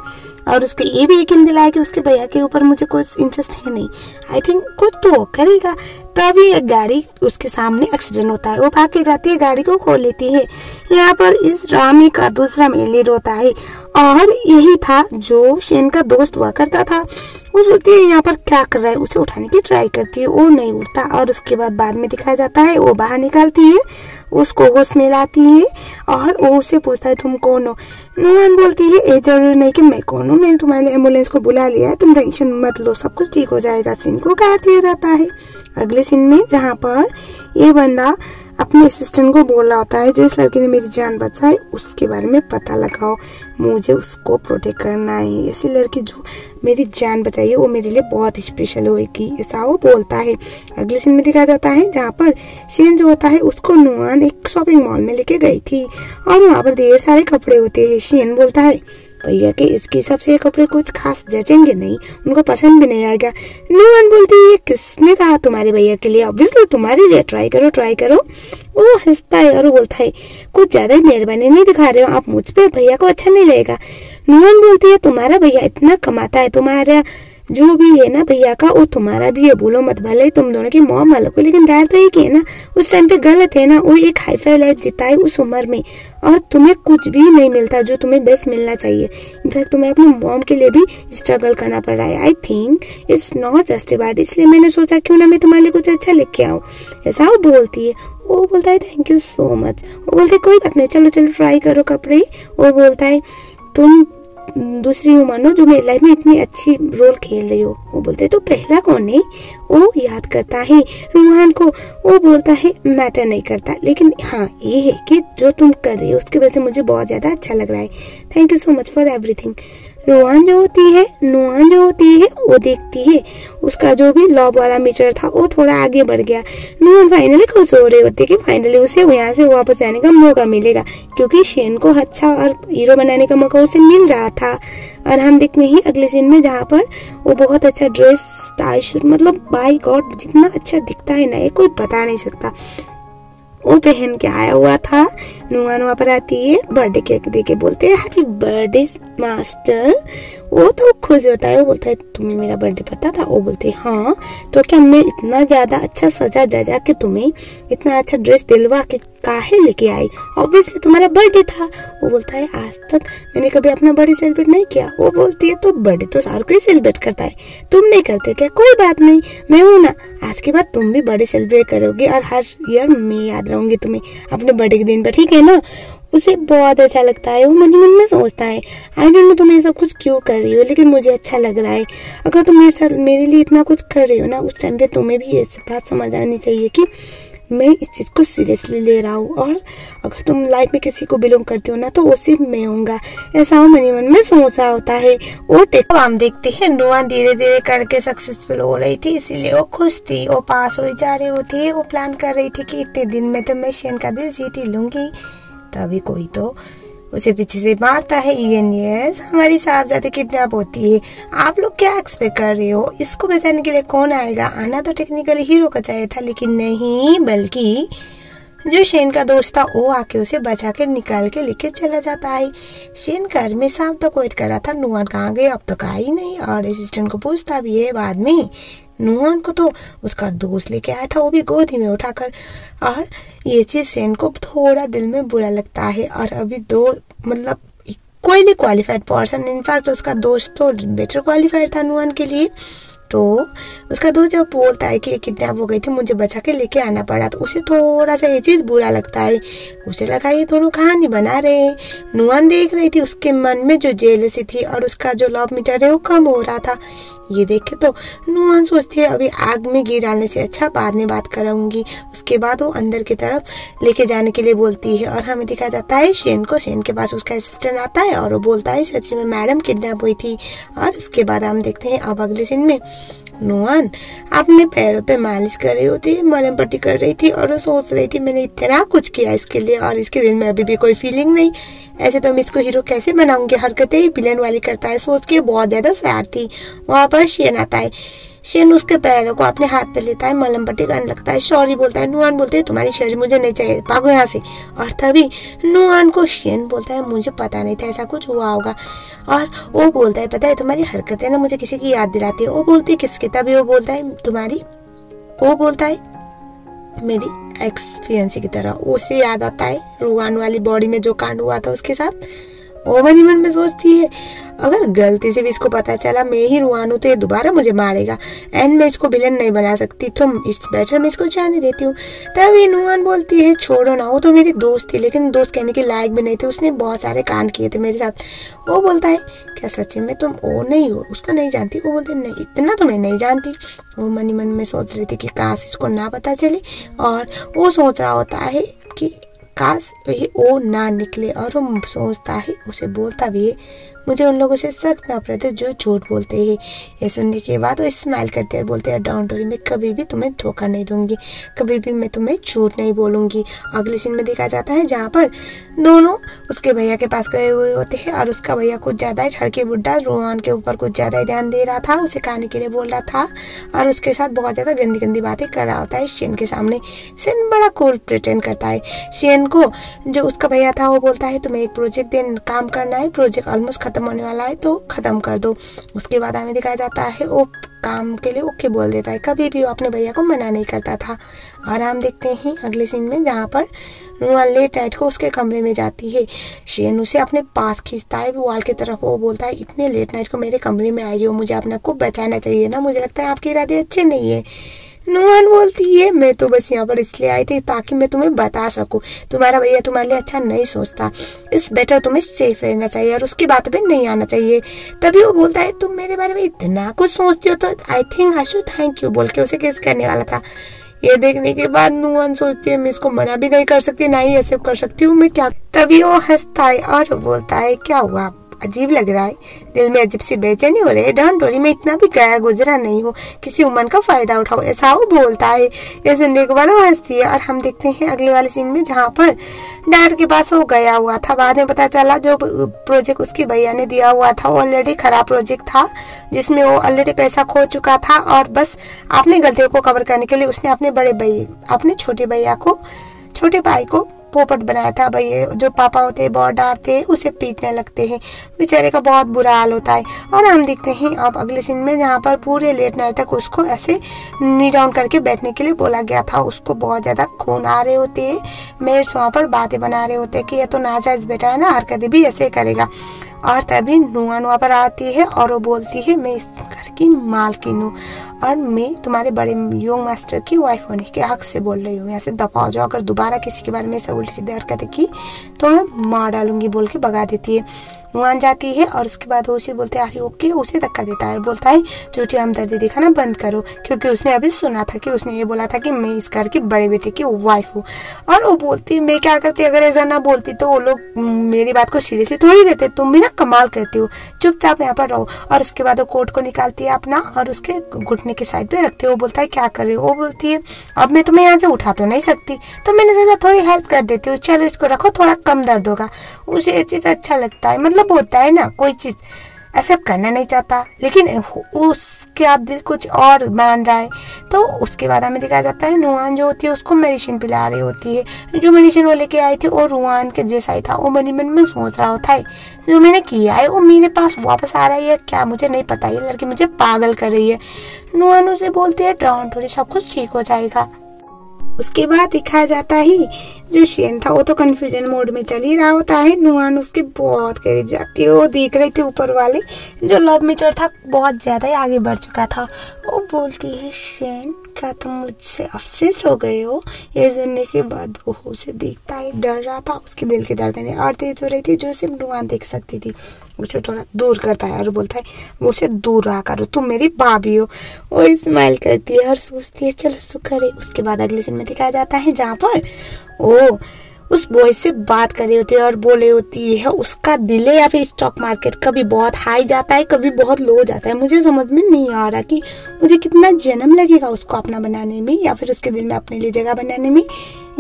और उसको ये भी यकीन दिलाया कि उसके भैया के ऊपर मुझे कुछ इंटरेस्ट है नहीं, आई थिंक कुछ तो करेगा। तभी एक गाड़ी उसके सामने एक्सीडेंट होता है, वो भाग के जाती है, गाड़ी को खोल लेती है। यहाँ पर इस ड्रामे का दूसरा मेन लीड होता है और यही था जो शेन का दोस्त हुआ करता था। वो सोचती है यहाँ पर क्या कर रहा है, उसे उठाने की ट्राई करती है, वो नहीं उठता। और उसके बाद में दिखाया जाता है वो बाहर निकालती है, उसको होश में लाती है और वो उसे पूछता है तुम कौन हो? नुआन बोलती है ये जरूरी नहीं कि मैं कौन हूँ, मैंने तुम्हारे लिए एम्बुलेंस को बुला लिया है, तुम टेंशन मत लो, सब कुछ ठीक हो जाएगा। सीन को काट दिया जाता है अगले सीन में जहाँ पर ये बंदा अपने असिस्टेंट को बोल रहा होता है जिस लड़की ने मेरी जान बचाई उसके बारे में पता लगाओ, मुझे उसको प्रोटेक्ट करना है। ऐसी लड़की जो मेरी जान बचाई है वो मेरे लिए बहुत स्पेशल होगी, ऐसा वो बोलता है। अगले सीन में दिखाया जाता है जहाँ पर शेन जो होता है उसको नुआन एक शॉपिंग मॉल में लेके गई थी और वहाँ पर ढेर सारे कपड़े होते हैं। शेन बोलता है भैया के इसके हिसाब से ये कपड़े कुछ खास जचेंगे नहीं, उनको पसंद भी नहीं आएगा। नुआन बोलती है किसने कहा तुम्हारे भैया के लिए, ऑब्वियसली तुम्हारे लिए, ट्राई करो ट्राई करो। वो हंसता है और बोलता है कुछ ज्यादा ही मेहरबानी नहीं दिखा रहे हो आप मुझ पे, भैया को अच्छा नहीं लगेगा। नुआन बोलती है तुम्हारा भैया इतना कमाता है, तुम्हारा जो भी है ना भैया का वो तुम्हारा भी है, बोलो मत, भले तुम दोनों की मॉम अलग हो लेकिन डैड तो एक है ना। उस टाइम पे गलत है ना, वो एक हाई फाई लाइफ जीता है उस उम्र में और तुम्हें कुछ भी नहीं मिलता जो तुम्हें बेस्ट मिलना चाहिए। इनफैक्ट तुम्हें अपनी मॉम के लिए भी स्ट्रगल करना पड़ रहा है। I think it's not justified, इसलिए मैंने सोचा क्यों ना मैं तुम्हारे लिए कुछ अच्छा लेके आऊँ, ऐसा वो बोलती है। वो बोलता है थैंक यू सो मच। वो बोलते कोई बात नहीं, चलो चलो ट्राई करो कपड़े। वो बोलता है तुम दूसरी ह्यूमन हो जो मेरी लाइफ में इतनी अच्छी रोल खेल रही हो। वो बोलते तो पहला कौन है, वो याद करता है रूहान को। वो बोलता है मैटर नहीं करता, लेकिन हाँ ये है कि जो तुम कर रही हो उसकी वजह से मुझे बहुत ज्यादा अच्छा लग रहा है, thank you so much for everything. Nuan जो होती है वो देखती है उसका जो भी लॉब वाला मीटर था वो थोड़ा आगे बढ़ गया। नुआन फाइनली खुश हो रही होती है कि फाइनली उसे यहाँ से वापस जाने का मौका मिलेगा, क्योंकि शेन को अच्छा और हीरो बनाने का मौका उसे मिल रहा था। और हम देखते हैं अगले सीन में जहाँ पर वो बहुत अच्छा ड्रेस स्टाइल, मतलब बाय गॉड जितना अच्छा दिखता है ना ये कोई बता नहीं सकता, वो पहन के आया हुआ था। नुआन वहाँ पर आती है, बर्थडे केक दे के बोलते हैं हैप्पी बर्थडे मास्टर। वो तो खुश होता है, वो बोलता है तुम्हें मेरा बर्थडे पता था। वो बोलते हैं हाँ, तो क्या मैं इतना ज्यादा अच्छा सजा धजा के तुम्हें इतना अच्छा ड्रेस दिलवा के काहे लेके आई, ऑब्वियसली तुम्हारा बर्थडे था। वो बोलता है आज तक मैंने कभी अपना बर्थडे सेलिब्रेट नहीं किया। वो बोलती है तो बर्थडे तो हर कोई सेलिब्रेट करता है, तुम नहीं करते क्या, कोई बात नहीं मैं हूँ ना, आज के बाद तुम भी बर्थडे सेलिब्रेट करोगे और हर ईयर मैं याद रहूंगी तुम्हें अपने बर्थडे के दिन पर, ठीक है ना। उसे बहुत अच्छा लगता है, वो मन ही मन में सोचता है आई डोंट नो तुम ये सब कुछ क्यों कर रही हो, लेकिन मुझे अच्छा लग रहा है। अगर तुम मेरे लिए इतना कुछ कर रही हो ना, उस टाइम पे तुम्हें भी ये बात समझ आनी चाहिए कि मैं इस चीज को सीरियसली ले रहा हूँ, और अगर तुम लाइफ में किसी को बिलोंग करते हो ना तो वो सिर्फ मैं होऊंगा, ऐसा वो मन में सोच रहा होता है। और हम देखते हैं नुआन धीरे धीरे करके सक्सेसफुल हो रही थी, इसीलिए वो खुश थी, वो पास हो जा रही होती, वो प्लान कर रही थी कि इतने दिन में तो मैं शेन का दिल जीत ही लूंगी। तभी कोई तो उसे पीछे से मारता है। यस, हमारी साहबजादी किडनैप होती है। आप लोग क्या एक्सपेक्ट कर रहे हो, इसको बचाने के लिए कौन आएगा? आना तो टेक्निकली हीरो का चाहिए था, लेकिन नहीं, बल्कि जो शेन का दोस्त था वो आके उसे बचा के निकाल के लेके चला जाता है। शेन घर में शाम तक वेट कर रहा था, नुआन कहाँ गए, अब तक आई नहीं, और असिस्टेंट को पूछता भी है बाद में। नुआन को तो उसका दोस्त लेके आया था, वो भी गोदी में उठाकर, और ये चीज शेन को थोड़ा दिल में बुरा लगता है। और अभी दो मतलब कोई भी क्वालिफाइड पर्सन, इनफैक्ट उसका दोस्त तो बेटर क्वालिफाइड था नुआन के लिए, तो उसका दोस्त जब बोलता है कि किडनैप हो गई थी, मुझे बचा के लेके आना पड़ा, तो उसे थोड़ा सा ये चीज बुरा लगता है। उसे लगा ये दोनों कहानी बना रहे हैं। नुआन देख रही थी उसके मन में जो जेलसी थी और उसका जो लव मीटर है वो कम हो रहा था। ये देखे तो नुआन सोचती है अभी आग में घी डालने से अच्छा बाद में बात कराऊंगी। उसके बाद वो अंदर की तरफ लेके जाने के लिए बोलती है, और हमें दिखाया जाता है शेन को। शेन के पास उसका असिस्टेंट आता है और वो बोलता है सच में मैडम किडनैप हुई थी। और उसके बाद हम देखते हैं अब अगले सीन में नुआन अपने पैरों पे मालिश कर रही होती, मलहम पट्टी कर रही थी, और वो सोच रही थी मैंने इतना कुछ किया इसके लिए और इसके दिल में अभी भी कोई फीलिंग नहीं, ऐसे तो मैं इसको हीरो कैसे बनाऊंगी, हरकतें ही विलेन वाली करता है, सोच के बहुत ज्यादा सैड थी। वहां पर शेन आता है, शेन उसके पैरों को अपने हाथ पे लेता है, मलहम पट्टी करने लगता है, सॉरी बोलता है। नुआन बोलते है तुम्हारी सॉरी मुझे नहीं चाहिए, भागो यहाँ से। और तभी नुआन को शेन बोलता है मुझे पता नहीं था ऐसा कुछ हुआ होगा, और वो बोलता है पता है तुम्हारी हरकतें ना मुझे किसी की याद दिलाती है। वो बोलती है किसकी? तभी वो बोलता है तुम्हारी, वो बोलता है मेरी एक्स फियांसी की तरह। उसे याद आता है रूहान वाली बॉडी में जो कांड हुआ था उसके साथ। वो मन ही मन में सोचती है अगर गलती से भी इसको पता चला मैं ही रुआन हूँ तो ये दोबारा मुझे मारेगा, एंड मैं इसको विलन नहीं बना सकती, तो इस बेटर मैं इसको जाने देती हूँ। तभी नुआन बोलती है छोड़ो ना, वो तो मेरी दोस्त थी लेकिन दोस्त कहने के लायक भी नहीं थी, उसने बहुत सारे कांड किए थे मेरे साथ। वो बोलता है क्या सच्ची में तुम वो नहीं हो, उसको नहीं जानती? वो बोलते नहीं इतना तो मैं नहीं जानती। वो मन ही मन में सोच रही थी कि काश इसको ना पता चले, और वो सोच रहा होता है कि काश ये ओ ना निकले, और वो सोचता है, उसे बोलता भी है मुझे उन लोगों से सख्त नफरत है जो झूठ बोलते हैं। ये सुनने के बाद वो स्माइल करते हैं, बोलते हैं डोंट वरी, मैं कभी भी तुम्हें धोखा नहीं दूंगी, कभी भी मैं तुम्हें झूठ नहीं बोलूंगी। अगले सीन में देखा जाता है जहाँ पर दोनों उसके भैया के पास गए हुए होते हैं, और उसका भैया कुछ ज्यादा ही छड़के बुड्ढा रुआन के ऊपर कुछ ज्यादा ही ध्यान दे रहा था, उसे खाने के लिए बोल रहा था और उसके साथ बहुत ज्यादा गंदी गंदी बातें कर रहा होता है शेन के सामने। शेन बड़ा कूल प्रिटेंड करता है। शेन को जो उसका भैया था वो बोलता है तुम्हें एक प्रोजेक्ट काम करना है, प्रोजेक्ट ऑलमोस्ट खत्म होने वाला है तो खत्म कर दो। उसके बाद हमें दिखाया जाता है वो काम के लिए ओके बोल देता है, कभी भी वो अपने भैया को मना नहीं करता था। और हम देखते हैं अगले सीन में जहाँ पर नुआन लेट नाइट को उसके कमरे में जाती है, शेन उसे अपने पास खींचता है वॉल की तरफ। वो बोलता है इतने लेट नाइट को मेरे कमरे में आई हो, मुझे अपने आप को बचाना चाहिए ना, मुझे लगता है आपके इरादे अच्छे नहीं है। नुआन बोलती है मैं तो बस यहाँ पर इसलिए आई थी ताकि मैं तुम्हें बता सकूं तुम्हारा भैया तुम्हारे लिए अच्छा नहीं सोचता, इस बेटर तुम्हें सेफ रहना चाहिए और उसकी बात पे नहीं आना चाहिए। तभी वो बोलता है तुम मेरे बारे में इतना कुछ सोचती हो तो I think I should thank you बोल के उसे किस करने वाला था। ये देखने के बाद नुआन सोचती है मैं इसको मना भी नहीं कर सकती, ना ही एक्सेप्ट कर सकती हूँ मैं क्या। तभी वो हंसता है और बोलता है क्या हुआ, अजीब लग रहा है, दिल में अजीब सी बेचैनी हो रही है। डोंट वरी, मैं इतना भी गया गुजरा नहीं हूँ, किसी उम्र का फायदा उठाओ, ऐसा वो बोलता है। ये सुनने के बाद वो हंसती है। और हम देखते हैं अगले वाले सीन में जहाँ पर डैड के पास वो गया हुआ था, बाद में पता चला जो प्रोजेक्ट उसके भैया ने दिया हुआ था वो ऑलरेडी खराब प्रोजेक्ट था, जिसमें वो ऑलरेडी पैसा खो चुका था, और बस अपनी गलतियों को कवर करने के लिए उसने अपने छोटे भाई को पोपट बनाया था। भाई जो पापा होते हैं बहुत डांटते हैं, उसे पीटने लगते हैं, बेचारे का बहुत बुरा हाल होता है। और हम देखते हैं अब अगले सीन में जहाँ पर पूरे लेट नाइट तक उसको ऐसे नी डाउन करके बैठने के लिए बोला गया था। उसको बहुत ज्यादा खून आ रहे होते हैं, मेट्स वहाँ पर बातें बना रहे होते हैं कि ये तो नाजायज बेटा है ना, हरकतें भी ऐसे करेगा। और तभी नुआन वहाँ पर आती है और वो बोलती है मैं इस घर की मालकिन हूँ और मैं तुम्हारे बड़े योंग मास्टर की वाइफ होने के हक से बोल रही हूँ, यहाँ से दफा हो जाओ, अगर दोबारा किसी के बारे में ऐसे उल्टी सीधी हरकतें की तो मैं मार डालूंगी बोल के भगा देती है। नुआन जाती है और उसके बाद उसे बोलते हैं ओके, उसे धक्का देता है और बोलता है झूठी हमदर्दी दिखाना बंद करो, क्योंकि उसने अभी सुना था कि उसने ये बोला था कि मैं इस घर की बड़े बेटे की वाइफ हूँ। और वो बोलती मैं क्या करती, अगर ऐसा ना बोलती तो वो लोग मेरी बात को सीरियसली थोड़ी लेते, तुम भी ना कमाल करती हो, चुपचाप यहाँ पर रहो। और उसके बाद वो कोट को निकालती है अपना और उसके घुटने के साइड पे रखते हो। वो बोलता है क्या कर रहे हो? वो बोलती है अब मैं तुम्हें यहाँ से उठा तो नहीं सकती, तो मैंने सोचा थोड़ी हेल्प कर देती हूँ, चलो इसको रखो, थोड़ा कम दर्द होगा। उसे ये चीज अच्छा लगता है, मतलब होता है ना कोई चीज एक्सेप्ट करना नहीं चाहता लेकिन उसका दिल कुछ और मान रहा है। तो उसके बाद हमें दिखाया जाता है नुआन जो होती है उसको मेडिसिन पिला रही होती है। जो मेडिसिन वो लेके आई थी और रुआन के जैसा ही था। वो मन में सोच रहा होता है जो मैंने किया है वो मेरे पास वापस आ रहा है क्या, मुझे नहीं पता, ये लड़की मुझे पागल कर रही है। नुआन उसे बोलती है डोंट वरी, सब कुछ ठीक हो जाएगा। उसके बाद दिखाया जाता है जो शेन था वो तो कंफ्यूजन मोड में चल ही रहा होता है। नुआन उसके बहुत करीब जाती है, वो देख रही थी ऊपर वाले जो लव मीटर था बहुत ज्यादा ही आगे बढ़ चुका था। वो बोलती है शेन क्या तुम मुझसे अफसेस हो गए हो? ये सुनने के बाद वो उसे देखता है, डर रहा था, उसके दिल की धड़कनें और तेज हो रही थी जो सिर्फ नुआन देख सकती थी। उसे थोड़ा दूर करता है और बोलता है वो उसे दूर रहा करो, तुम मेरी भाभी हो। वो स्माइल करती है और सोचती है चलो शुक्र है। उसके बाद अगले सीन में दिखाया जाता है जहाँ पर वो उस बॉय से बात कर रही होती है और बोले होती है उसका दिल है या फिर स्टॉक मार्केट कभी बहुत हाई जाता है कभी बहुत लो जाता है। मुझे समझ में नहीं आ रहा कि मुझे कितना जन्म लगेगा उसको अपना बनाने में या फिर उसके दिल में अपने लिए जगह बनाने में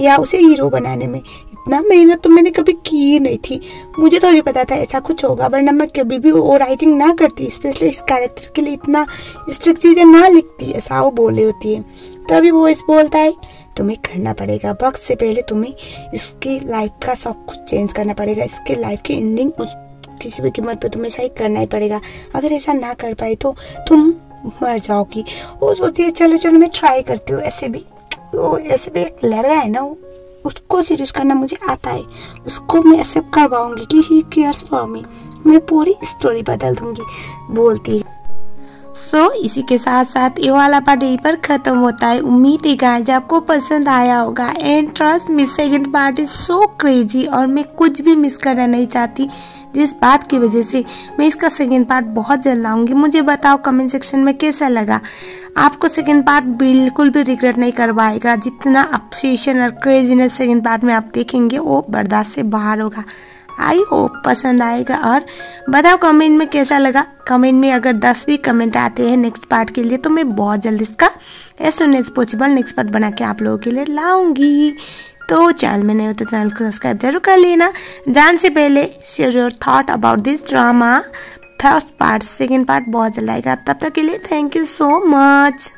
या उसे हीरो बनाने में। इतना मेहनत तो मैंने कभी की नहीं थी, मुझे तो भी पता था ऐसा कुछ होगा, वरना मैं कभी भी वो राइटिंग ना करती, स्पेशली इस कैरेक्टर के लिए इतना स्ट्रिक्ट चीजें ना लिखती, ऐसा वो बोले होती है। तभी वो इस बोलता है तुम्हें करना पड़ेगा, वक्त से पहले तुम्हें इसकी लाइफ का सब कुछ चेंज करना पड़ेगा, इसके लाइफ की एंडिंग किसी भी कीमत पे तुम्हें सही करना ही पड़ेगा, अगर ऐसा ना कर पाई तो तुम मर जाओगी। वो सोचती है चलो चलो मैं ट्राई करती हूँ। ऐसे भी एक लड़का है ना, उसको सीरियस करना मुझे आता है, उसको मैं एक्सेप्ट करवाऊंगी कि ही केयर्स फॉर मी, मैं पूरी स्टोरी बदल दूंगी बोलती है। सो इसी के साथ साथ ये वाला पार्ट यहीं पर खत्म होता है। उम्मीद है गाइस आपको पसंद आया होगा। And trust me second part is so crazy और मैं कुछ भी मिस करना नहीं चाहती, जिस बात की वजह से मैं इसका सेकंड पार्ट बहुत जल्द लाऊंगी। मुझे बताओ कमेंट सेक्शन में कैसा लगा। आपको सेकंड पार्ट बिल्कुल भी रिग्रेट नहीं करवाएगा। जितना ऑब्सेशन और क्रेजीनेस सेकंड पार्ट में आप देखेंगे वो बर्दाश्त से बाहर होगा। आई होप पसंद आएगा और बताओ कमेंट में कैसा लगा। कमेंट में अगर 10 भी कमेंट आते हैं नेक्स्ट पार्ट के लिए तो मैं बहुत जल्द इसका as soon as possible next part बना के आप लोगों के लिए लाऊंगी। तो चैनल में नहीं हो तो चैनल को सब्सक्राइब जरूर कर लेना। जान से पहले share your thought about this drama. First part second part बहुत जल्द आएगा। तब तक के लिए थैंक यू सो मच।